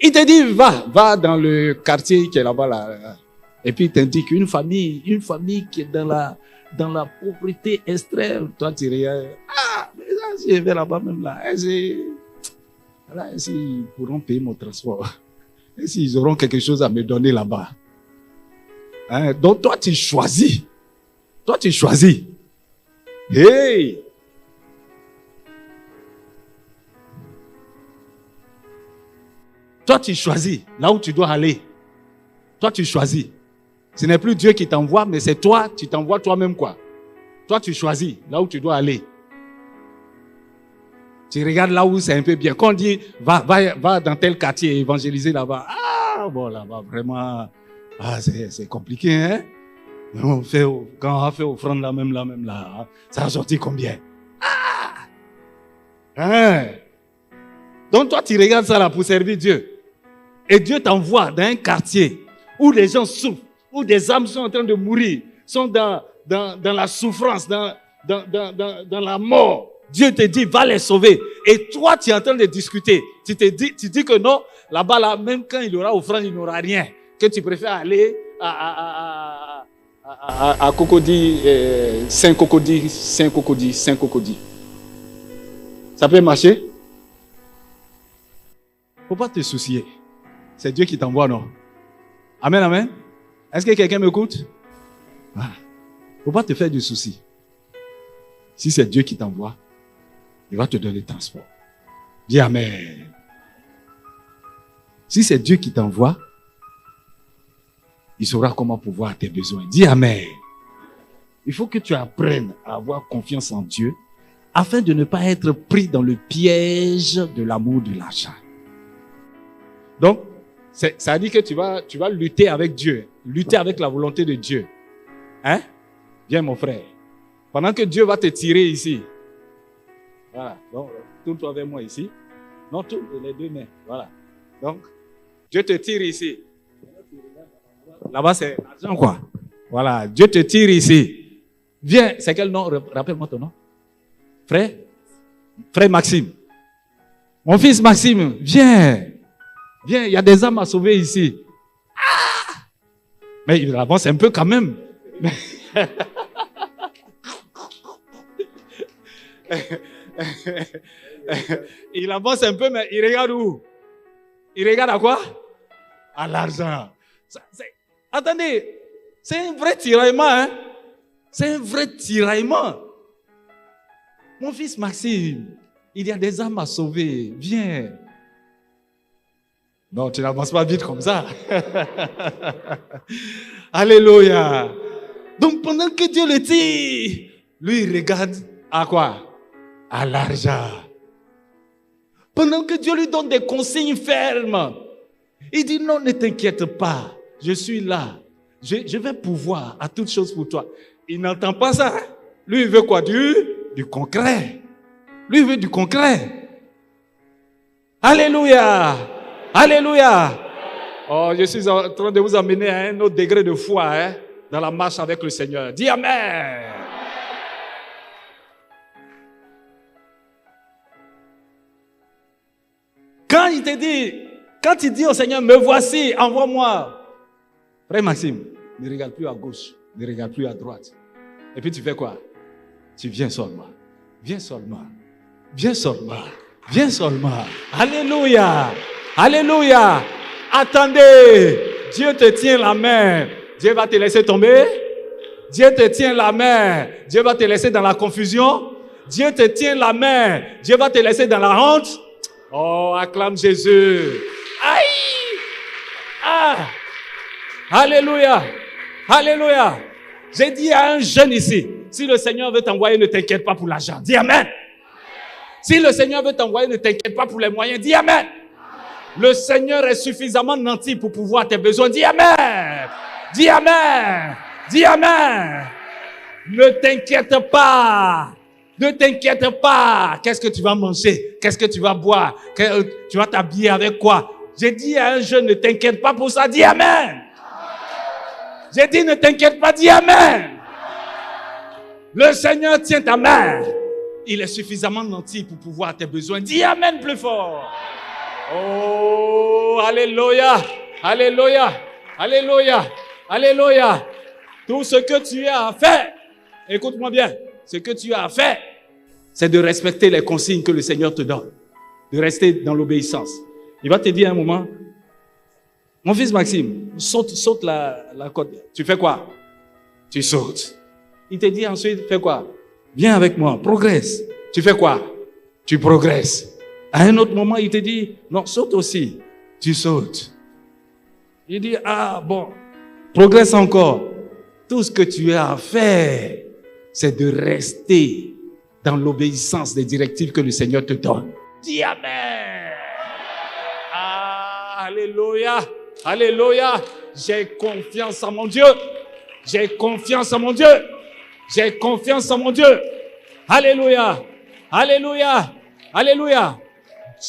S1: Il te dit, va dans le quartier qui est là-bas, là. Et puis il t'indique une famille qui est dans la pauvreté extrême. Toi, tu regardes, mais là, si je vais là-bas même là, ils pourront payer mon transport. Et s'ils auront quelque chose à me donner là-bas. Hein? Donc toi, tu choisis. Toi, tu choisis. Hey! Toi, tu choisis là où tu dois aller. Toi, tu choisis. Ce n'est plus Dieu qui t'envoie, mais c'est toi, tu t'envoies toi-même quoi. Toi, tu choisis là où tu dois aller. Tu regardes là où c'est un peu bien. Quand on dit, va dans tel quartier évangéliser là-bas. Ah, bon, là-bas, vraiment, c'est compliqué, hein? Quand on fait offrande là, hein, ça a sorti combien? Hein? Donc toi, tu regardes ça là pour servir Dieu. Et Dieu t'envoie dans un quartier où les gens souffrent, où des âmes sont en train de mourir, sont dans la souffrance, dans la mort. Dieu te dit, va les sauver. Et toi, tu es en train de discuter. Tu dis que non, là-bas, là, même quand il y aura offrande, il n'y aura rien. Que tu préfères aller à Cocody, Saint-Cocody. Ça peut marcher? Faut pas te soucier. C'est Dieu qui t'envoie, non? Amen, amen. Est-ce que quelqu'un m'écoute? Faut pas te faire de soucis. Si c'est Dieu qui t'envoie, il va te donner le transport. Dis amen. Si c'est Dieu qui t'envoie, il saura comment pouvoir à tes besoins. Dis amen. Il faut que tu apprennes à avoir confiance en Dieu afin de ne pas être pris dans le piège de l'amour de l'argent. Donc, ça dit que tu vas lutter avec Dieu, lutter avec la volonté de Dieu. Hein? Viens mon frère. Pendant que Dieu va te tirer ici. Voilà. Donc, tourne-toi vers moi ici. Non, tourne les deux mains. Voilà. Donc, Dieu te tire ici. Là-bas, c'est l'argent, quoi. Voilà. Dieu te tire ici. Viens. C'est quel nom? Rappelle-moi ton nom. Frère? Frère Maxime. Mon fils Maxime, viens. Viens, il y a des âmes à sauver ici. Mais il avance un peu quand même. Il avance un peu, mais il regarde où? Il regarde à quoi? à l'argent. Attendez, c'est un vrai tiraillement, hein? C'est un vrai tiraillement. Mon fils Maxime, il y a des âmes à sauver. Viens. Non, tu n'avances pas vite comme ça. Alléluia. Donc pendant que Dieu le tire, lui il regarde à quoi? À l'argent. Pendant que Dieu lui donne des consignes fermes, il dit non, ne t'inquiète pas, je suis là. Je vais pouvoir à toutes choses pour toi. Il n'entend pas ça. Lui, il veut quoi? Du concret. Lui, il veut du concret. Alléluia. Alléluia. Oh, je suis en train de vous amener à un autre degré de foi, hein, dans la marche avec le Seigneur. Dis Amen. Quand il dit au Seigneur, me voici, envoie-moi. Frère Maxime, ne regarde plus à gauche, ne regarde plus à droite. Et puis tu fais quoi? Tu viens seulement. Viens seulement. Viens seulement. Viens seulement. Alléluia. Alléluia. Attendez. Dieu te tient la main. Dieu va te laisser tomber. Dieu te tient la main. Dieu va te laisser dans la confusion. Dieu te tient la main. Dieu va te laisser dans la honte. Oh, acclame Jésus. Aïe. Ah. Alléluia. Alléluia. J'ai dit à un jeune ici, si le Seigneur veut t'envoyer, ne t'inquiète pas pour l'argent. Dis Amen. Si le Seigneur veut t'envoyer, ne t'inquiète pas pour les moyens. Dis Amen. Le Seigneur est suffisamment nanti pour pouvoir tes besoins. Dis Amen. Dis Amen. Dis Amen. Ne t'inquiète pas. Ne t'inquiète pas. Qu'est-ce que tu vas manger? Qu'est-ce que tu vas boire? Tu vas t'habiller avec quoi? J'ai dit à un jeune, ne t'inquiète pas pour ça. Dis Amen. J'ai dit, ne t'inquiète pas, dis Amen. Le Seigneur tient ta main. Il est suffisamment nanti pour pouvoir tes besoins. Dis Amen plus fort. Oh, Alléluia. Alléluia. Alléluia. Alléluia. Tout ce que tu as à faire, écoute-moi bien, ce que tu as à faire, c'est de respecter les consignes que le Seigneur te donne. De rester dans l'obéissance. Il va te dire un moment, mon fils Maxime, saute la côte. Tu fais quoi? Tu sautes. Il te dit ensuite, fais quoi? Viens avec moi, progresse. Tu fais quoi? Tu progresses. À un autre moment, il te dit, non, saute aussi. Tu sautes. Il dit, ah bon, progresse encore. Tout ce que tu as à faire, c'est de rester dans l'obéissance des directives que le Seigneur te donne. Dis Amen. Ah, alléluia. Alléluia. J'ai confiance en mon Dieu. J'ai confiance en mon Dieu. J'ai confiance en mon Dieu. Alléluia. Alléluia. Alléluia.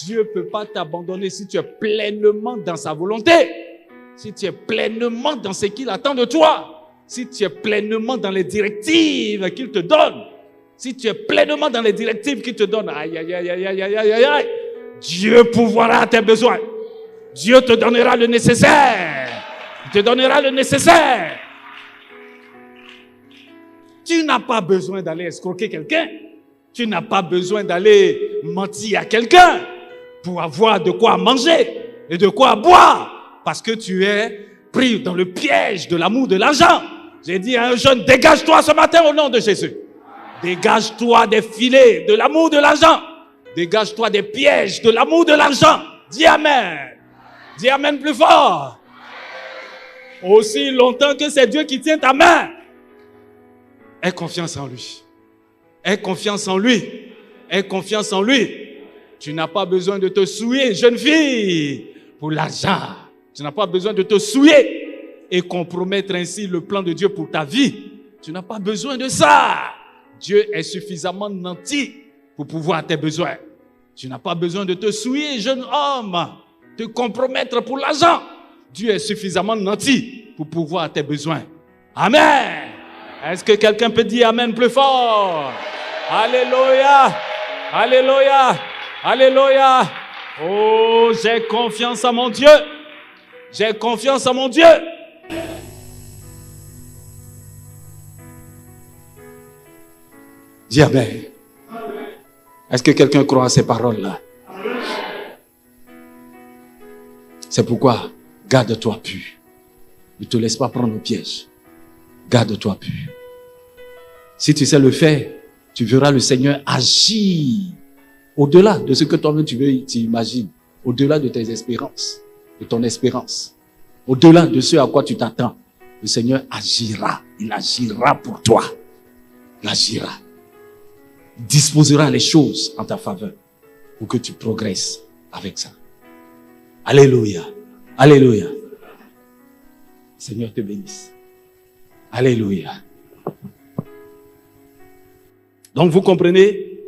S1: Dieu ne peut pas t'abandonner si tu es pleinement dans sa volonté. Si tu es pleinement dans ce qu'il attend de toi. Si tu es pleinement dans les directives qu'il te donne. Si tu es pleinement dans les directives qu'il te donne. Aïe, aïe, aïe, aïe, aïe, aïe, aïe, aïe. Dieu pourvoira à tes besoins. Dieu te donnera le nécessaire. Il te donnera le nécessaire. Tu n'as pas besoin d'aller escroquer quelqu'un. Tu n'as pas besoin d'aller mentir à quelqu'un pour avoir de quoi manger et de quoi boire. Parce que tu es pris dans le piège de l'amour de l'argent. J'ai dit à un jeune, dégage-toi ce matin au nom de Jésus. Dégage-toi des filets de l'amour de l'argent. Dégage-toi des pièges de l'amour de l'argent. Dis Amen. Dis Amen plus fort. Aussi longtemps que c'est Dieu qui tient ta main, aie confiance en lui. Aie confiance en lui. Aie confiance en lui. Tu n'as pas besoin de te souiller, jeune fille, pour l'argent. Tu n'as pas besoin de te souiller et compromettre ainsi le plan de Dieu pour ta vie. Tu n'as pas besoin de ça. Dieu est suffisamment nanti pour pouvoir tes besoins. Tu n'as pas besoin de te souiller, jeune homme, te compromettre pour l'argent. Dieu est suffisamment nanti pour pouvoir tes besoins. Amen. Est-ce que quelqu'un peut dire Amen plus fort? Alléluia. Alléluia. Alléluia. Oh, j'ai confiance en mon Dieu. J'ai confiance en mon Dieu. Dis Amen. Est-ce que quelqu'un croit à ces paroles-là? C'est pourquoi Garde-toi pur. Ne te laisse pas prendre au piège. Garde-toi pur. Si tu sais le faire, tu verras le Seigneur agir au-delà de ce que toi-même tu imagines, au-delà de tes espérances, de ton espérance, au-delà de ce à quoi tu t'attends. Le Seigneur agira. Il agira pour toi. Il agira. Il disposera les choses en ta faveur pour que tu progresses avec ça. Alléluia. Alléluia. Seigneur te bénisse. Alléluia. Donc vous comprenez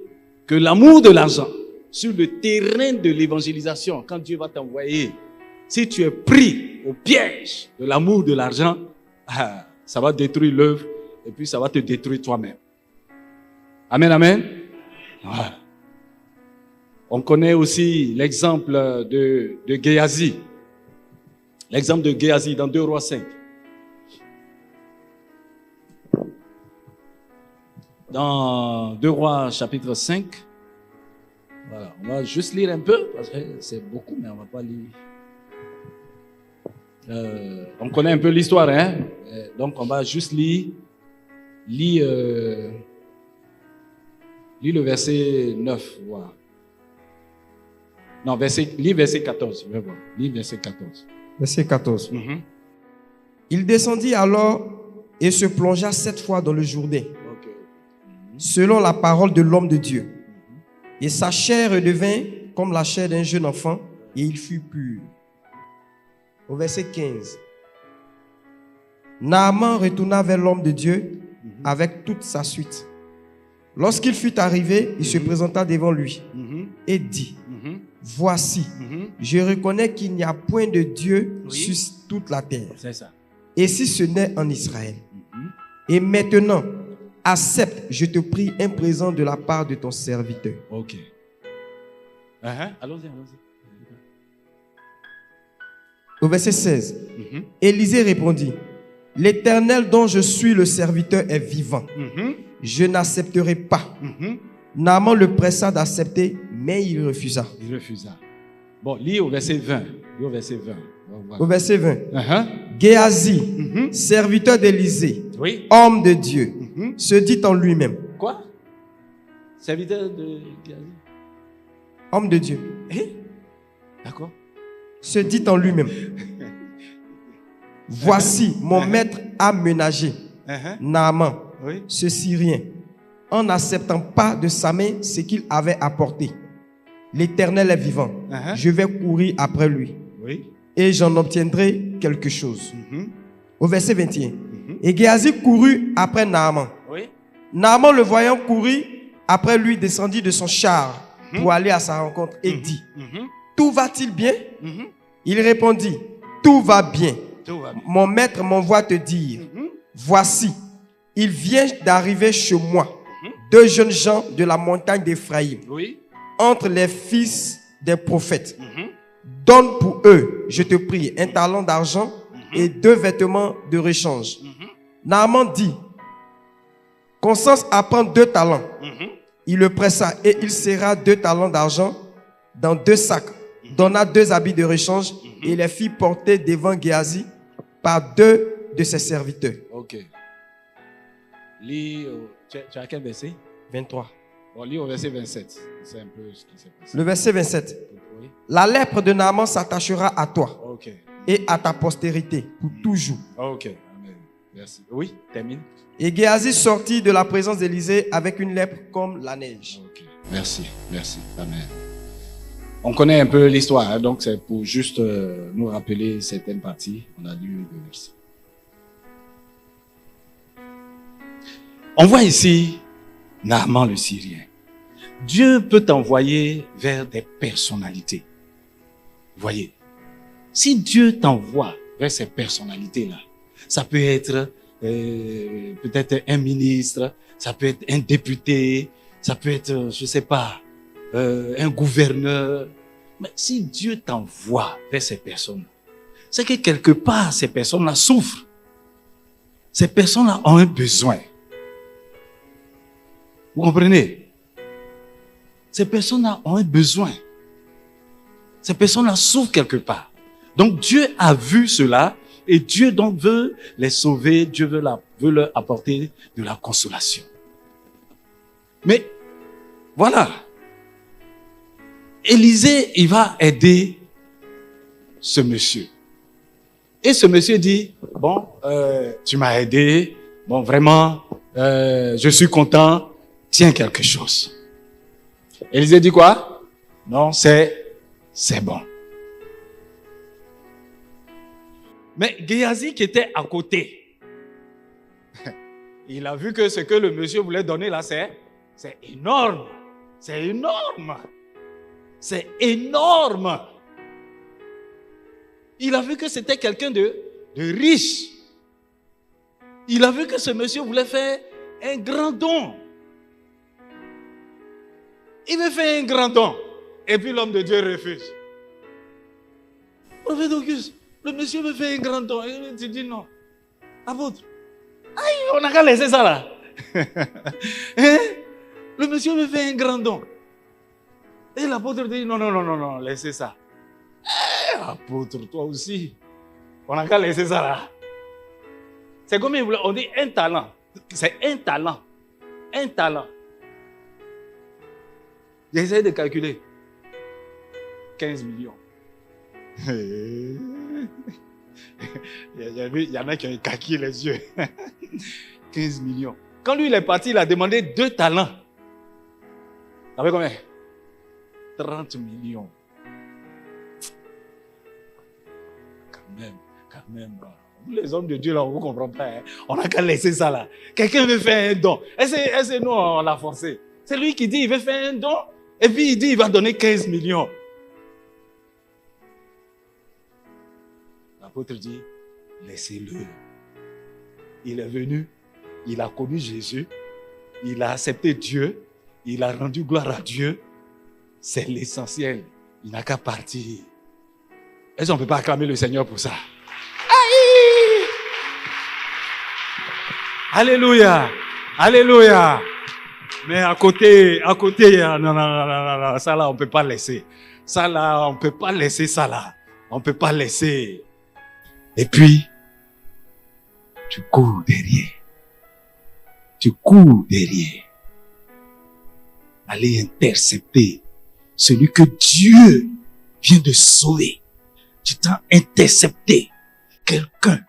S1: que l'amour de l'argent sur le terrain de l'évangélisation, quand Dieu va t'envoyer, si tu es pris au piège de l'amour de l'argent, ça va détruire l'œuvre et puis ça va te détruire toi-même. Amen, amen. Voilà. On connaît aussi l'exemple de Géasi. L'exemple de Géasi dans 2 Rois 5. Dans 2 Rois chapitre 5, voilà, on va juste lire un peu, parce que c'est beaucoup, mais on ne va pas lire. On connaît un peu l'histoire, hein? Donc on va juste lire le verset 9. Voilà. Non, lis verset 14. Lis verset 14.
S2: Verset 14. Mm-hmm. Il descendit alors et se plongea 7 fois dans le Jourdain, selon la parole de l'homme de Dieu. Et sa chair devint comme la chair d'un jeune enfant, et il fut pur. Au verset 15. Naaman retourna vers l'homme de Dieu avec toute sa suite. Lorsqu'il fut arrivé, il se présenta devant lui et dit: Voici, je reconnais qu'il n'y a point de Dieu sur toute la terre.
S1: C'est ça. Et
S2: si ce n'est en Israël. Et maintenant, accepte, je te prie, un présent de la part de ton serviteur.
S1: Ok. Allons-y.
S2: Au verset 16, Élisée répondit: L'Éternel dont je suis le serviteur est vivant. Je n'accepterai pas. Naaman le pressa d'accepter, mais il refusa.
S1: Bon, lis au verset 20.
S2: Au verset 20. Géasi, serviteur d'Élisée, homme de Dieu, se dit en lui-même.
S1: Quoi? Serviteur de Géasi?
S2: Homme de Dieu.
S1: D'accord.
S2: Se dit en lui-même. Voici, mon maître a ménagé Naaman, ce Syrien, en n'acceptant pas de sa main ce qu'il avait apporté. L'Éternel est vivant. Je vais courir après lui. Et j'en obtiendrai quelque chose. Au verset 21. Et Géasi courut après Naaman. Naaman, le voyant courir après lui, descendit de son char pour aller à sa rencontre et dit: Tout va-t-il bien? Il répondit: Tout va bien. Mon maître m'envoie te dire: Voici, il vient d'arriver chez moi 2 jeunes gens de la montagne d'Éphraïm, entre les fils des prophètes. Donne pour eux, je te prie, un talent d'argent et 2 vêtements de rechange. Naaman dit: Consens à prendre 2 talents. Il le pressa et il serra 2 talents d'argent dans 2 sacs, donna 2 habits de rechange et les fit porter devant Géasi par 2 de ses serviteurs.
S1: Ok. Lis, tu as quel verset?
S2: 23.
S1: On lit au verset 27. C'est un peu ce qui s'est passé.
S2: Le verset 27. La lèpre de Naaman s'attachera à toi et à ta postérité pour toujours.
S1: Ok. Amen. Merci. Oui, termine.
S2: Et Géasi sortit de la présence d'Élisée avec une lèpre comme la neige.
S1: Ok. Merci. Amen. On connaît un peu l'histoire, hein, donc c'est pour juste nous rappeler certaines parties. On a lu le verset. On voit ici Naaman le Syrien. Dieu peut t'envoyer vers des personnalités. Voyez, si Dieu t'envoie vers ces personnalités-là, ça peut être peut-être un ministre, ça peut être un député, ça peut être, je sais pas, un gouverneur. Mais si Dieu t'envoie vers ces personnes, c'est que quelque part, ces personnes-là souffrent. Ces personnes-là ont un besoin. Vous comprenez? Ces personnes-là ont un besoin. Ces personnes-là souffrent quelque part. Donc Dieu a vu cela et Dieu donc veut les sauver, Dieu veut leur apporter de la consolation. Mais voilà, Élisée, il va aider ce monsieur. Et ce monsieur dit, bon, tu m'as aidé, bon vraiment, je suis content, tiens quelque chose. Élisée dit quoi? Non, c'est bon. Mais Géasi qui était à côté, il a vu que ce que le monsieur voulait donner là, c'est énorme. C'est énorme. C'est énorme. Il a vu que c'était quelqu'un de riche. Il a vu que ce monsieur voulait faire un grand don. Il veut faire un grand don. Et puis l'homme de Dieu refuse. Prophète Auguste, le monsieur veut faire un grand don. Et tu dis non. Apôtre, on n'a qu'à laisser ça là. Hein? Le monsieur veut faire un grand don. Et l'apôtre dit non, laissez ça. Apôtre, toi aussi. On n'a qu'à laisser ça là. C'est comme on dit un talent. C'est un talent. Un talent. J'essaie de calculer. 15 millions. Il y en a qui ont calculé les yeux. 15 millions. Quand lui il est parti, il a demandé 2 talents. Ça fait combien? 30 millions. Quand même. Vous les hommes de Dieu là, on ne comprend pas. Hein? On n'a qu'à laisser ça là. Quelqu'un veut faire un don. Et c'est nous, on l'a forcé. C'est lui qui dit il veut faire un don. Et puis il dit il va donner 15 millions. L'apôtre dit, laissez-le. Il est venu, il a connu Jésus, il a accepté Dieu, il a rendu gloire à Dieu. C'est l'essentiel. Il n'a qu'à partir. Est-ce qu'on ne peut pas acclamer le Seigneur pour ça? Aïe! Alléluia! Alléluia! Mais à côté, non, ça là, on ne peut pas laisser. Ça là, on ne peut pas laisser ça là. On ne peut pas laisser. Et puis, tu cours derrière. Tu cours derrière. Allez intercepter celui que Dieu vient de sauver. Tu t'as intercepté quelqu'un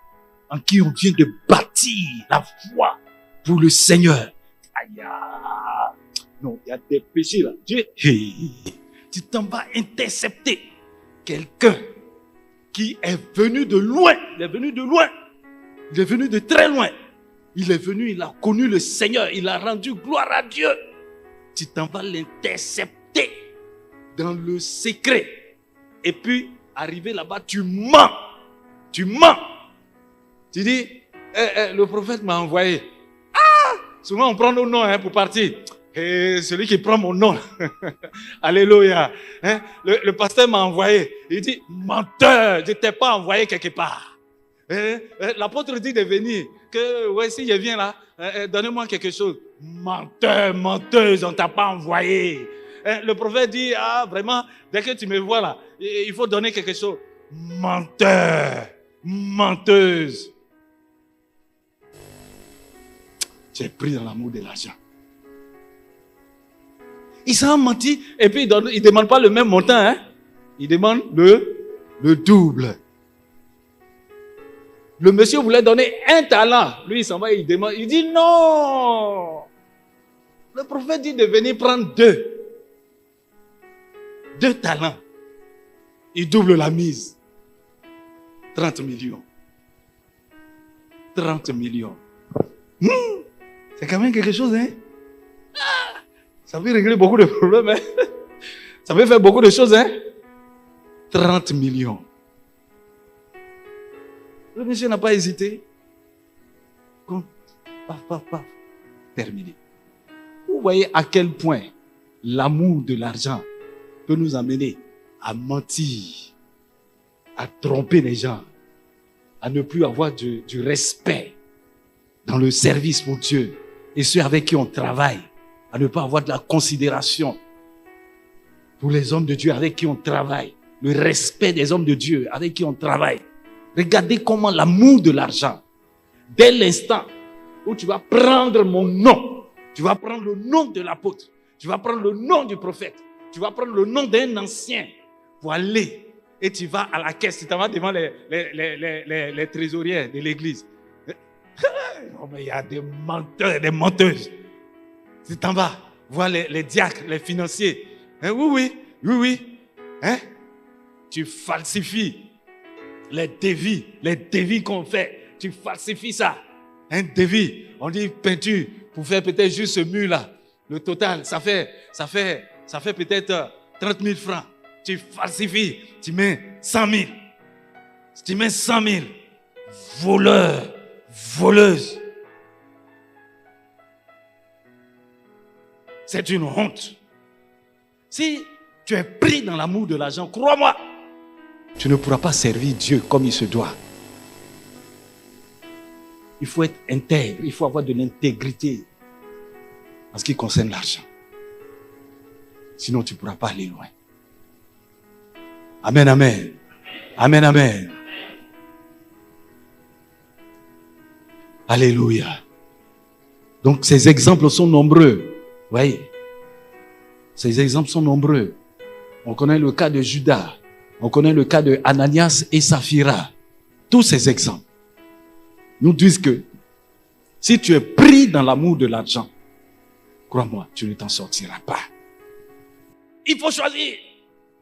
S1: en qui on vient de bâtir la foi pour le Seigneur. Aïe, non, il y a des péchés là. Dieu, tu t'en vas intercepter quelqu'un qui est venu de loin. Il est venu de loin. Il est venu de très loin. Il est venu, il a connu le Seigneur. Il a rendu gloire à Dieu. Tu t'en vas l'intercepter dans le secret. Et puis, arrivé là-bas, tu mens. Tu mens. Tu dis, le prophète m'a envoyé. Souvent, on prend nos noms pour partir. Et celui qui prend mon nom, alléluia, hein? Le pasteur m'a envoyé. Il dit, menteur, je ne t'ai pas envoyé quelque part. L'apôtre dit de venir, que ouais, si je viens là, donnez-moi quelque chose. Menteur, menteuse, on ne t'a pas envoyé. Le prophète dit, vraiment, dès que tu me vois là, il faut donner quelque chose. Menteur, menteuse. Tu es pris dans l'amour de l'argent. Il s'en menti et puis il ne demande pas le même montant. Hein? Il demande le double. Le monsieur voulait donner un talent. Lui, il s'en va, il demande. Il dit non. Le prophète dit de venir prendre 2. 2 talents. Il double la mise. 30 millions. 30 millions. C'est quand même quelque chose, hein? Ça peut régler beaucoup de problèmes, hein? Ça peut faire beaucoup de choses, hein? 30 millions. Le monsieur n'a pas hésité. Paf. Terminé. Vous voyez à quel point l'amour de l'argent peut nous amener à mentir, à tromper les gens, à ne plus avoir du respect dans le service pour Dieu et ceux avec qui on travaille, à ne pas avoir de la considération pour les hommes de Dieu avec qui on travaille. le respect des hommes de Dieu avec qui on travaille. Regardez comment l'amour de l'argent, dès l'instant où tu vas prendre mon nom, tu vas prendre le nom de l'apôtre, tu vas prendre le nom du prophète, tu vas prendre le nom d'un ancien pour aller et tu vas à la caisse, tu t'en vas devant les trésoriers de l'église. Oh, mais il y a des menteurs, des menteuses. Tu t'en vas voir les diacres, les financiers. Hein, oui. Hein? Tu falsifies les devis qu'on fait. Tu falsifies ça. Un devis, on dit peinture pour faire peut-être juste ce mur-là. Le total, ça fait peut-être 30 000 francs. Tu falsifies, tu mets 100 000. Tu mets 100 000. Voleur, voleuse. C'est une honte. Si tu es pris dans l'amour de l'argent, crois-moi, tu ne pourras pas servir Dieu comme il se doit. Il faut être intègre, il faut avoir de l'intégrité en ce qui concerne l'argent. Sinon, tu ne pourras pas aller loin. Amen, amen. Amen, amen. Alléluia. Donc, ces exemples sont nombreux. Oui. Ces exemples sont nombreux. On connaît le cas de Judas. On connaît le cas de Ananias et Saphira. Tous ces exemples nous disent que si tu es pris dans l'amour de l'argent, crois-moi, tu ne t'en sortiras pas. Il faut choisir.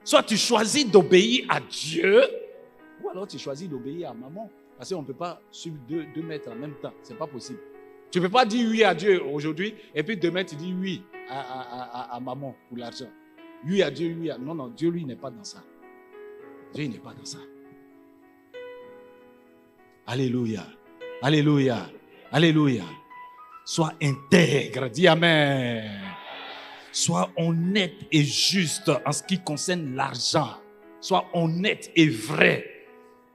S1: Soit tu choisis d'obéir à Dieu, ou alors tu choisis d'obéir à maman. Parce qu'on ne peut pas suivre deux maîtres en même temps. Ce n'est pas possible. Tu ne peux pas dire oui à Dieu aujourd'hui, et puis demain tu dis oui à maman pour l'argent. Oui à Dieu, oui à... Non, Dieu lui n'est pas dans ça. Dieu n'est pas dans ça. Alléluia. Alléluia. Alléluia. Sois intègre. Dis amen. Sois honnête et juste en ce qui concerne l'argent. Sois honnête et vrai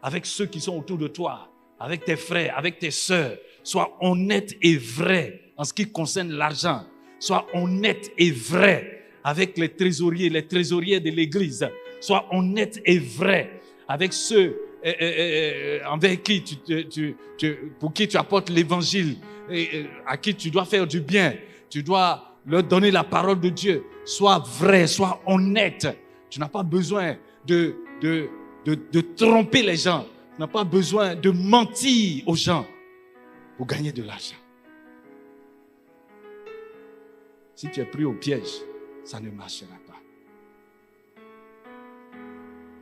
S1: avec ceux qui sont autour de toi, avec tes frères, avec tes sœurs. Sois honnête et vrai en ce qui concerne l'argent. Sois honnête et vrai avec les trésoriers de l'église. Sois honnête et vrai avec ceux avec qui pour qui tu apportes l'évangile, à qui tu dois faire du bien. Tu dois leur donner la parole de Dieu. Sois vrai, sois honnête. Tu n'as pas besoin de tromper les gens. Tu n'as pas besoin de mentir aux gens pour gagner de l'argent. Si tu es pris au piège, ça ne marchera pas.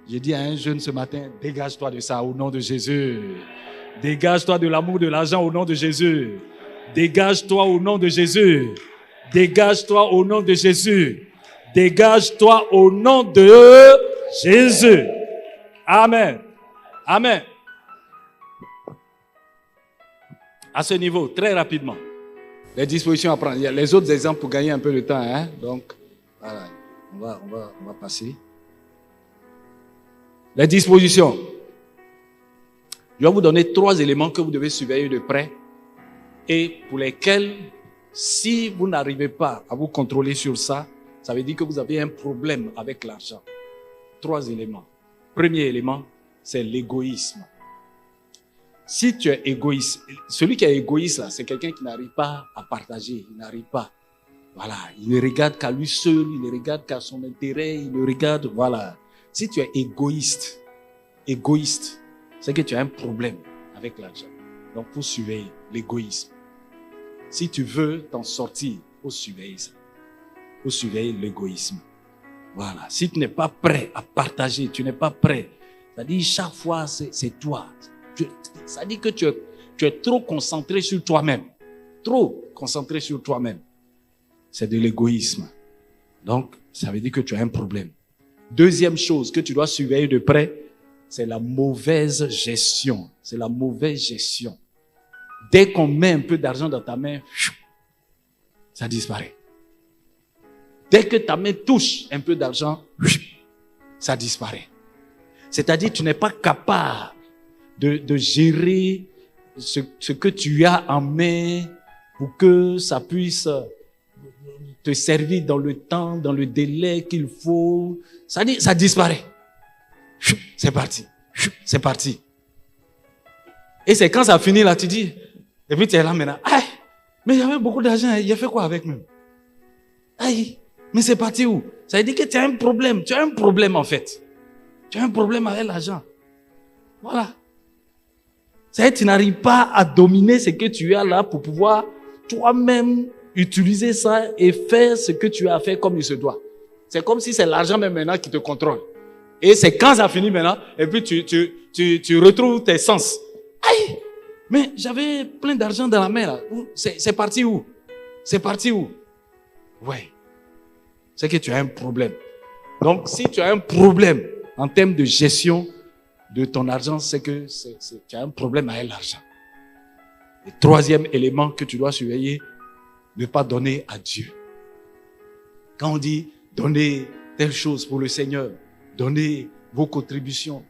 S1: J'ai dit à un jeune ce matin, dégage-toi de ça au nom de Jésus. Dégage-toi de l'amour de l'argent au nom de Jésus. Dégage-toi au nom de Jésus. Dégage-toi au nom de Jésus. Dégage-toi au nom de Jésus. Amen. Amen. À ce niveau, très rapidement, les dispositions à prendre. Il y a les autres exemples pour gagner un peu de temps. Hein? Donc, voilà, on va passer. Les dispositions. Je vais vous donner 3 éléments que vous devez surveiller de près et pour lesquels, si vous n'arrivez pas à vous contrôler sur ça, ça veut dire que vous avez un problème avec l'argent. 3 éléments. Premier élément, c'est l'égoïsme. Si tu es égoïste, celui qui est égoïste, c'est quelqu'un qui n'arrive pas à partager, il n'arrive pas. Voilà, il ne regarde qu'à lui seul, il ne regarde qu'à son intérêt, il ne regarde, voilà. Si tu es égoïste, c'est que tu as un problème avec l'argent. Donc, il faut surveiller l'égoïsme. Si tu veux t'en sortir, il faut surveiller ça. Il faut surveiller l'égoïsme. Voilà. Si tu n'es pas prêt à partager, tu n'es pas prêt. C'est-à-dire, chaque fois, c'est toi. Ça dit que tu es trop concentré sur toi-même. Trop concentré sur toi-même. C'est de l'égoïsme. Donc, ça veut dire que tu as un problème. Deuxième chose que tu dois surveiller de près, c'est la mauvaise gestion. C'est la mauvaise gestion. Dès qu'on met un peu d'argent dans ta main, ça disparaît. Dès que ta main touche un peu d'argent, ça disparaît. C'est-à-dire que tu n'es pas capable de gérer ce que tu as en main pour que ça puisse te servir dans le temps, dans le délai qu'il faut. Ça disparaît. C'est parti. C'est parti. Et c'est quand ça finit là, tu dis, et puis tu es là maintenant, aïe, mais il y avait beaucoup d'argent, il a fait quoi avec même? Aïe, mais c'est parti où? Ça veut dire que tu as un problème en fait. Tu as un problème avec l'argent. Voilà. Ça veut dire que tu n'arrives pas à dominer ce que tu as là pour pouvoir toi-même utiliser ça et faire ce que tu as fait comme il se doit. C'est comme si c'est l'argent même maintenant qui te contrôle. Et c'est quand ça finit maintenant, et puis tu retrouves tes sens. Aïe, mais j'avais plein d'argent dans la main là. C'est parti où? C'est parti où? Ouais. C'est que tu as un problème. Donc, si tu as un problème en termes de gestion de ton argent, c'est que tu as un problème avec l'argent. Le troisième élément que tu dois surveiller, ne pas donner à Dieu. Quand on dit donner telle chose pour le Seigneur, donnez vos contributions,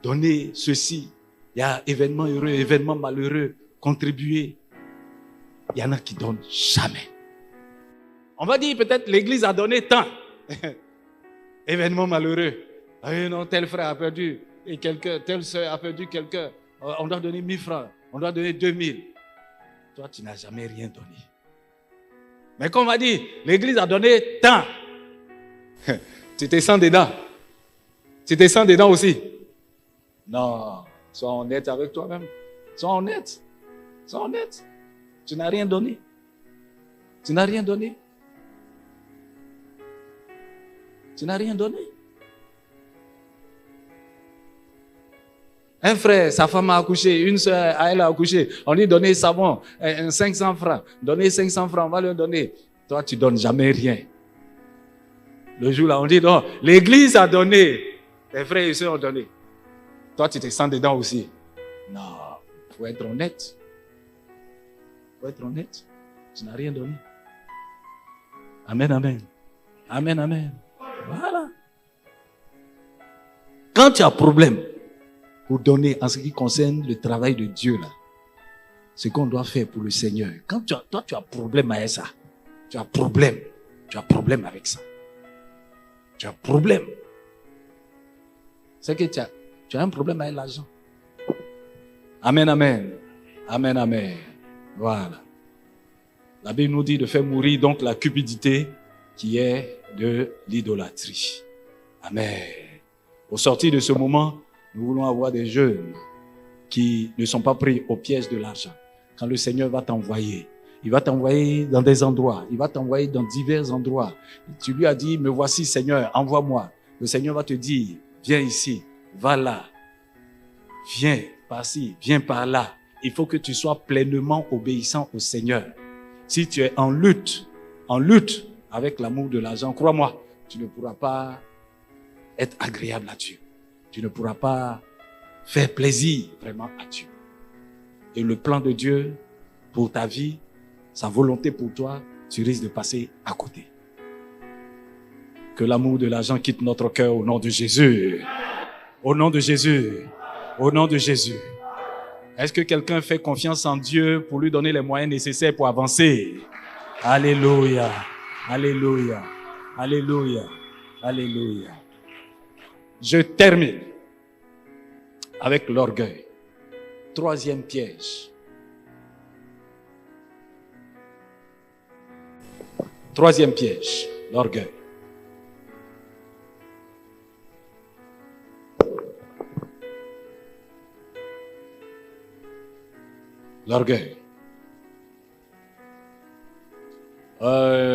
S1: donnez ceci. Il y a événements heureux, événements malheureux, contribuer. Il y en a qui donnent jamais. On va dire peut-être l'église a donné tant. Événement malheureux. Ah non, tel frère a perdu et quelqu'un, telle soeur a perdu quelqu'un. On doit donner 1000 francs, on doit donner 2000. Toi, tu n'as jamais rien donné. Mais quand on va dire, l'église a donné tant. Tu te sens dedans. Tu te sens dedans aussi. Non, sois honnête avec toi-même. Sois honnête. Sois honnête. Tu n'as rien donné. Tu n'as rien donné. Tu n'as rien donné. Un frère, sa femme a accouché, une soeur, elle a accouché. On lui donnait savon, 500 francs. Donnez 500 francs, on va lui donner. Toi, tu ne donnes jamais rien. Le jour là, on dit non, l'église a donné. Tes frères et soeurs ont donné. Toi, tu te sens dedans aussi. Non, il faut être honnête. Il faut être honnête. Tu n'as rien donné. Amen, amen. Amen, amen. Voilà. Quand tu as problème pour donner en ce qui concerne le travail de Dieu, là, ce qu'on doit faire pour le Seigneur, quand toi tu as problème avec ça, tu as problème avec ça. Tu as problème. C'est que tu as un problème avec l'argent. Amen, amen. Amen, amen. Voilà. La Bible nous dit de faire mourir donc la cupidité qui est de l'idolâtrie. Amen. Au sortir de ce moment, nous voulons avoir des jeunes qui ne sont pas pris au piège de l'argent. Quand le Seigneur va t'envoyer, il va t'envoyer dans des endroits, il va t'envoyer dans divers endroits. Tu lui as dit, me voici Seigneur, envoie-moi. Le Seigneur va te dire, viens ici, va là, viens par-ci, viens par-là. Il faut que tu sois pleinement obéissant au Seigneur. Si tu es en lutte avec l'amour de l'argent, crois-moi, tu ne pourras pas être agréable à Dieu. Tu ne pourras pas faire plaisir vraiment à Dieu. Et le plan de Dieu pour ta vie, sa volonté pour toi, tu risques de passer à côté. Que l'amour de l'argent quitte notre cœur au nom de Jésus. Au nom de Jésus. Au nom de Jésus. Est-ce que quelqu'un fait confiance en Dieu pour lui donner les moyens nécessaires pour avancer? Alléluia. Alléluia. Alléluia. Alléluia. Je termine avec l'orgueil. Troisième piège. Troisième piège, l'orgueil. L'orgueil.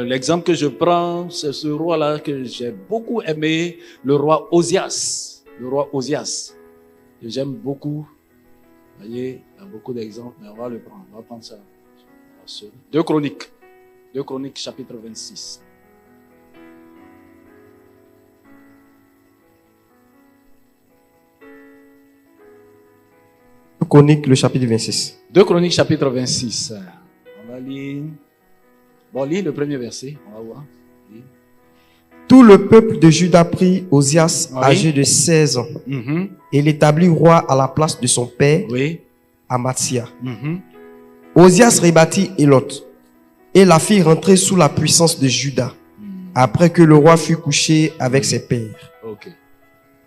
S1: L'exemple que je prends, c'est ce roi-là que j'ai beaucoup aimé, le roi Osias. Le roi Osias. Que j'aime beaucoup. Vous voyez, il y a beaucoup d'exemples, mais on va le prendre. On va prendre ça. 2 Chroniques. 2 Chroniques, chapitre 26.
S2: Chroniques, le chapitre 26.
S1: 2 Chroniques, chapitre 26. On va lire. Bon, lis le premier verset. On va voir. Lis.
S2: Tout le peuple de Juda prit Osias, âgé de 16 ans, et l'établit roi à la place de son père, Amathia. Osias rebâtit Élot et la fit rentrer sous la puissance de Juda, après que le roi fut couché avec ses pères.
S1: Ok.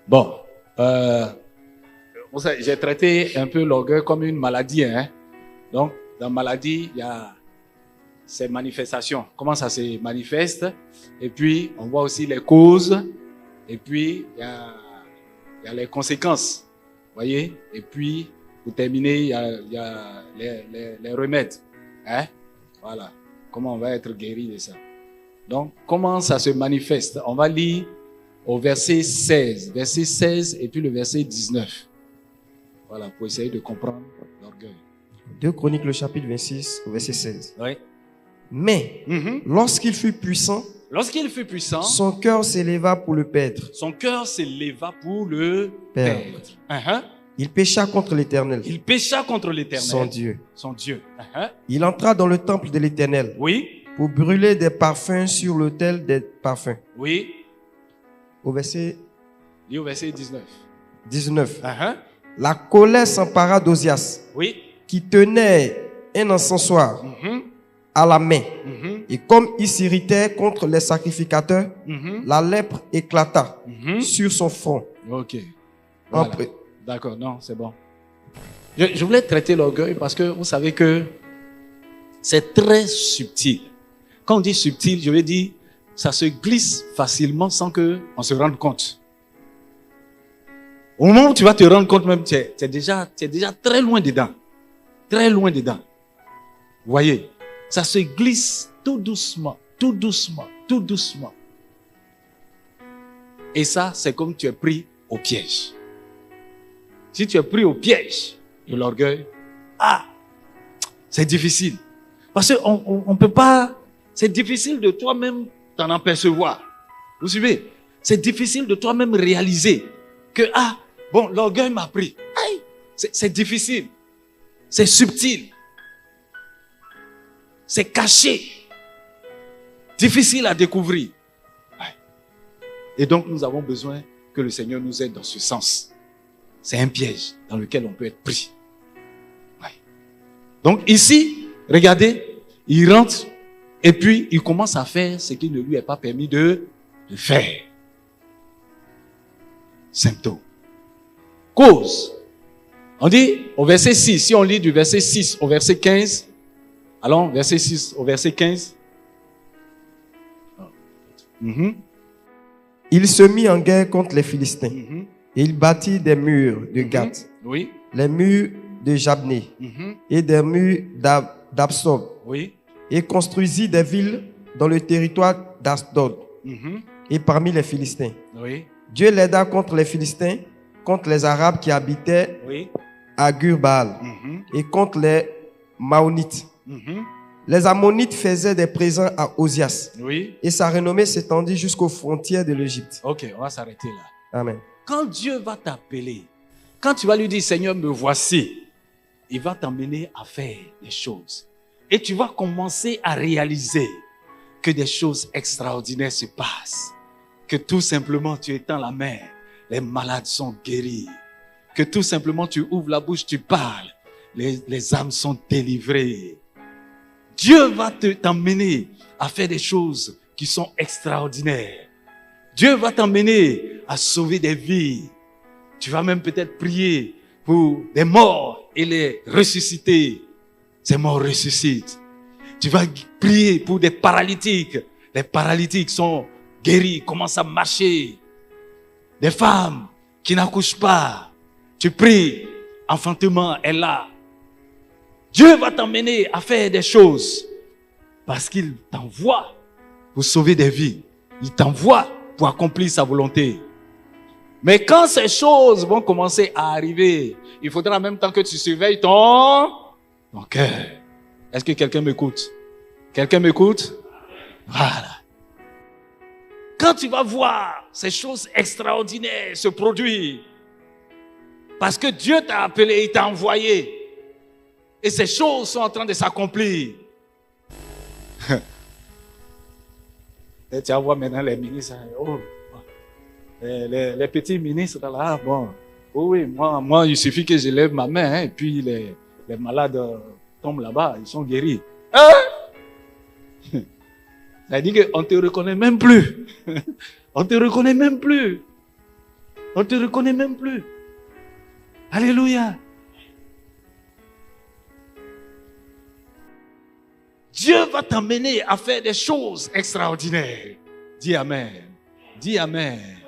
S1: Bon, J'ai traité un peu l'orgueil comme une maladie. Hein? Donc, dans la maladie, il y a ces manifestations. Comment ça se manifeste? Et puis, on voit aussi les causes. Et puis, il y a les conséquences. Vous voyez? Et puis, pour terminer, il y a les remèdes. Hein? Voilà. Comment on va être guéri de ça? Donc, comment ça se manifeste? On va lire au verset 16. Verset 16 et puis le verset 19. Voilà, pour essayer de comprendre l'orgueil.
S2: 2 Chroniques, le chapitre 26, verset 16.
S1: Oui.
S2: Mais, lorsqu'il fut puissant,
S1: son
S2: cœur s'éleva pour le perdre.
S1: Son cœur s'éleva pour le perdre.
S2: Il pécha contre l'Éternel. Son Dieu. Il entra dans le temple de l'Éternel.
S1: Oui.
S2: Pour brûler des parfums sur l'autel des parfums.
S1: Oui.
S2: Au verset
S1: 19.
S2: 19. La colère s'empara d'Ozias,
S1: oui,
S2: qui tenait un encensoir à la main. Et comme il s'irritait contre les sacrificateurs, la lèpre éclata sur son front.
S1: Ok. Voilà. D'accord, non, c'est bon. Je voulais traiter l'orgueil parce que vous savez que c'est très subtil. Quand on dit subtil, je veux dire, ça se glisse facilement sans qu'on se rende compte. Au moment où tu vas te rendre compte même, tu es déjà très loin dedans. Très loin dedans. Vous voyez, ça se glisse tout doucement, tout doucement, tout doucement. Et ça, c'est comme tu es pris au piège. Si tu es pris au piège de l'orgueil, c'est difficile. Parce qu'on peut pas, c'est difficile de toi-même t'en apercevoir. Vous suivez? C'est difficile de toi-même réaliser que, bon, l'orgueil m'a pris. C'est difficile. C'est subtil. C'est caché. Difficile à découvrir. Et donc, nous avons besoin que le Seigneur nous aide dans ce sens. C'est un piège dans lequel on peut être pris. Donc, ici, regardez, il rentre et puis il commence à faire ce qui ne lui est pas permis de faire. Symptôme. Cause. On dit au verset 6, si on lit du verset 6 au verset 15, allons, verset 6 au verset 15.
S2: Il se mit en guerre contre les Philistins. Et il bâtit des murs de Gath,
S1: oui,
S2: les murs de Jabné et des murs d'Absob.
S1: Oui.
S2: Et construisit des villes dans le territoire d'Asdod et parmi les Philistins.
S1: Oui.
S2: Dieu l'aida contre les Philistins, contre les Arabes qui habitaient à Gur-Baal et contre les Maonites. Les Ammonites faisaient des présents à Ozias.
S1: Oui.
S2: Et sa renommée s'étendit jusqu'aux frontières de l'Égypte.
S1: Ok, on va s'arrêter là.
S2: Amen.
S1: Quand Dieu va t'appeler, quand tu vas lui dire, Seigneur, me voici, il va t'emmener à faire des choses. Et tu vas commencer à réaliser que des choses extraordinaires se passent. Que tout simplement, tu étends la main, les malades sont guéris. Que tout simplement, tu ouvres la bouche, tu parles, les âmes sont délivrées. Dieu va t'emmener à faire des choses qui sont extraordinaires. Dieu va t'emmener à sauver des vies. Tu vas même peut-être prier pour des morts et les ressusciter. Ces morts ressuscitent. Tu vas prier pour des paralytiques. Les paralytiques sont guéris, commencent à marcher. Des femmes qui n'accouchent pas. Tu pries, enfantement est là. Dieu va t'emmener à faire des choses parce qu'il t'envoie pour sauver des vies. Il t'envoie pour accomplir sa volonté. Mais quand ces choses vont commencer à arriver, il faudra en même temps que tu surveilles ton cœur. Est-ce que quelqu'un m'écoute? Quelqu'un m'écoute? Voilà. Quand tu vas voir ces choses extraordinaires se produire, parce que Dieu t'a appelé, il t'a envoyé, et ces choses sont en train de s'accomplir. Et tu vas voir maintenant les ministres, les petits ministres là, bon, oui, moi, il suffit que je lève ma main, et puis les malades tombent là-bas, ils sont guéris. Ça dit qu'on ne te reconnaît même plus. On ne te reconnaît même plus. On ne te reconnaît même plus. Alléluia. Dieu va t'amener à faire des choses extraordinaires. Dis Amen. Dis Amen.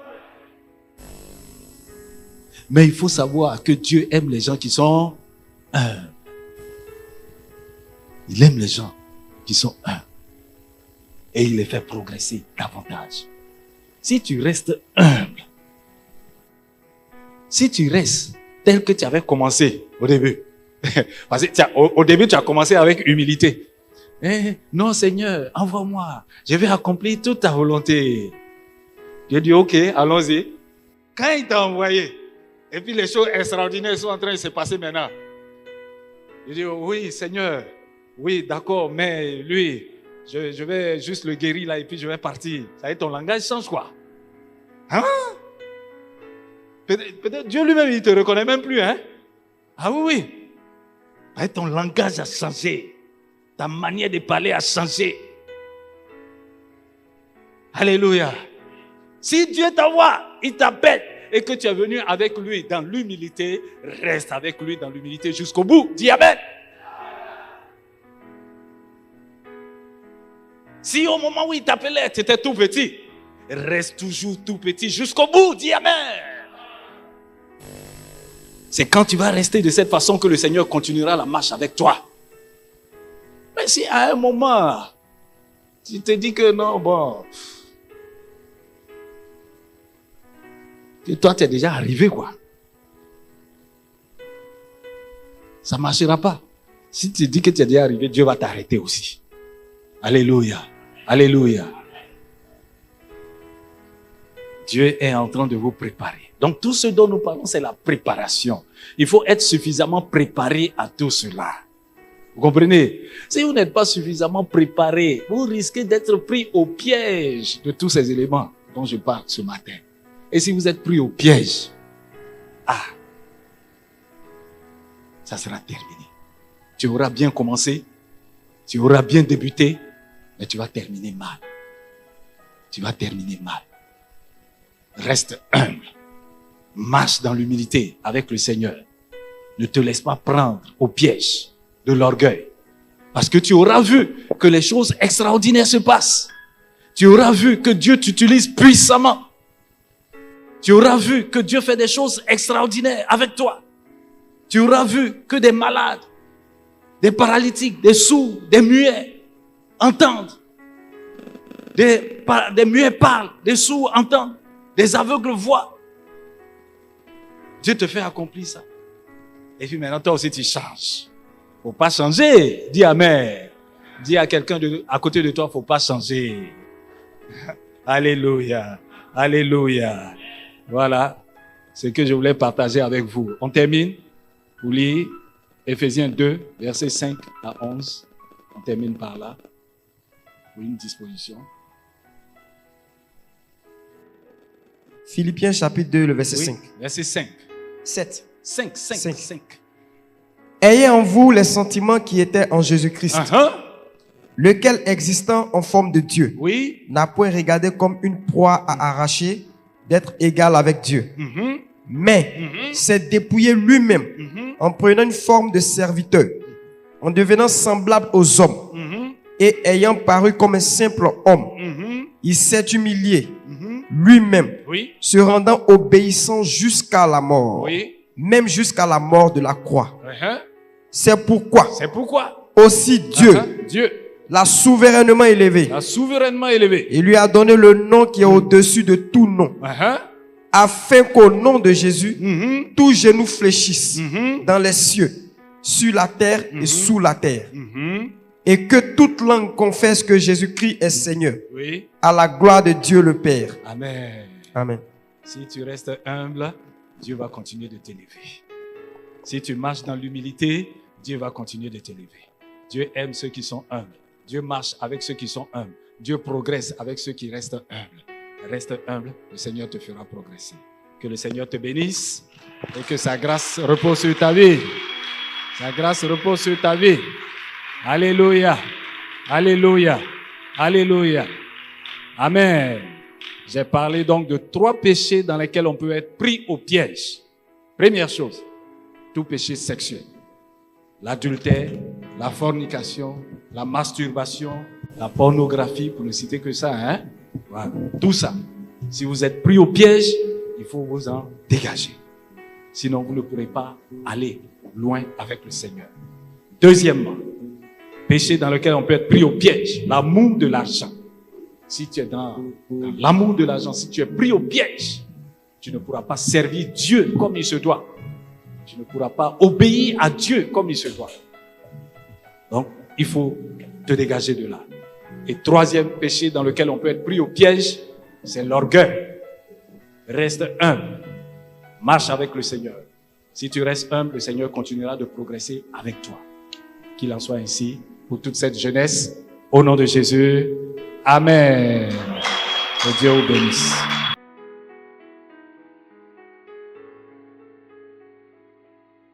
S1: Mais il faut savoir que Dieu aime les gens qui sont humbles. Il aime les gens qui sont humbles. Et il les fait progresser davantage. Si tu restes humble, si tu restes tel que tu avais commencé au début, parce que au début tu as commencé avec humilité. Non Seigneur, envoie-moi, je vais accomplir toute ta volonté. Dieu dit ok, allons-y. Quand il t'a envoyé, et puis les choses extraordinaires sont en train de se passer maintenant. Il dit oui Seigneur, oui d'accord, mais lui, je vais juste le guérir là et puis je vais partir. Ça y est, ton langage change quoi? Hein? Peut-être Dieu lui-même, il ne te reconnaît même plus, hein? Ah oui. Ton langage a changé. Ta manière de parler a changé. Alléluia. Si Dieu t'envoie, il t'appelle et que tu es venu avec lui dans l'humilité, reste avec lui dans l'humilité jusqu'au bout. Dis Amen. Si au moment où il t'appelait, tu étais tout petit, reste toujours tout petit jusqu'au bout. Dis Amen. C'est quand tu vas rester de cette façon que le Seigneur continuera la marche avec toi. Mais si à un moment, tu te dis que non, bon, que toi tu es déjà arrivé quoi, ça ne marchera pas. Si tu dis que tu es déjà arrivé, Dieu va t'arrêter aussi. Alléluia, alléluia. Dieu est en train de vous préparer. Donc tout ce dont nous parlons, c'est la préparation. Il faut être suffisamment préparé à tout cela. Vous comprenez? Si vous n'êtes pas suffisamment préparé, vous risquez d'être pris au piège de tous ces éléments dont je parle ce matin. Et si vous êtes pris au piège, ça sera terminé. Tu auras bien commencé, tu auras bien débuté, mais tu vas terminer mal. Tu vas terminer mal. Reste humble. Marche dans l'humilité avec le Seigneur. Ne te laisse pas prendre au piège de l'orgueil. Parce que tu auras vu que les choses extraordinaires se passent. Tu auras vu que Dieu t'utilise puissamment. Tu auras vu que Dieu fait des choses extraordinaires avec toi. Tu auras vu que des malades, des paralytiques, des sourds, des muets entendent. Des muets parlent, des sourds entendent, des aveugles voient. Dieu te fait accomplir ça. Et puis maintenant, toi aussi, tu changes. Faut pas changer. Dis Amen. Dis à quelqu'un à côté de toi, faut pas changer. Alléluia. Alléluia. Voilà ce que je voulais partager avec vous. On termine pour lire Éphésiens 2, versets 5 à 11. On termine par là. Pour une disposition.
S2: Philippiens chapitre 2, le verset 5.
S1: Verset 5.
S2: 7.
S1: 5.
S2: Ayez en vous les sentiments qui étaient en Jésus-Christ, lequel, existant en forme de Dieu, n'a point regardé comme une proie à arracher d'être égal avec Dieu, mais s'est dépouillé lui-même en prenant une forme de serviteur, en devenant semblable aux hommes, et ayant paru comme un simple homme, il s'est humilié lui-même, se rendant obéissant jusqu'à la mort, même jusqu'à la mort de la croix. C'est pourquoi aussi Dieu l'a souverainement élevé. Il lui a donné le nom qui est au-dessus de tout nom, afin qu'au nom de Jésus, tout genou fléchisse dans les cieux, sur la terre et sous la terre. Et que toute langue confesse que Jésus-Christ est Seigneur, à la gloire de Dieu le Père.
S1: Amen.
S2: Amen.
S1: Si tu restes humble, Dieu va continuer de t'élever. Si tu marches dans l'humilité, Dieu va continuer de t'élever. Dieu aime ceux qui sont humbles. Dieu marche avec ceux qui sont humbles. Dieu progresse avec ceux qui restent humbles. Reste humble, le Seigneur te fera progresser. Que le Seigneur te bénisse et que sa grâce repose sur ta vie. Sa grâce repose sur ta vie. Alléluia. Alléluia. Alléluia. Amen. J'ai parlé donc de 3 péchés dans lesquels on peut être pris au piège. Première chose, tout péché sexuel. L'adultère, la fornication, la masturbation, la pornographie, pour ne citer que ça, hein? Voilà. Tout ça. Si vous êtes pris au piège, il faut vous en dégager. Sinon, vous ne pourrez pas aller loin avec le Seigneur. Deuxièmement, péché dans lequel on peut être pris au piège, l'amour de l'argent. Si tu es dans l'amour de l'argent, si tu es pris au piège, tu ne pourras pas servir Dieu comme il se doit. Tu ne pourras pas obéir à Dieu comme il se doit. Donc, il faut te dégager de là. Et troisième péché dans lequel on peut être pris au piège, c'est l'orgueil. Reste humble. Marche avec le Seigneur. Si tu restes humble, le Seigneur continuera de progresser avec toi. Qu'il en soit ainsi pour toute cette jeunesse. Au nom de Jésus, Amen. Que Dieu vous bénisse.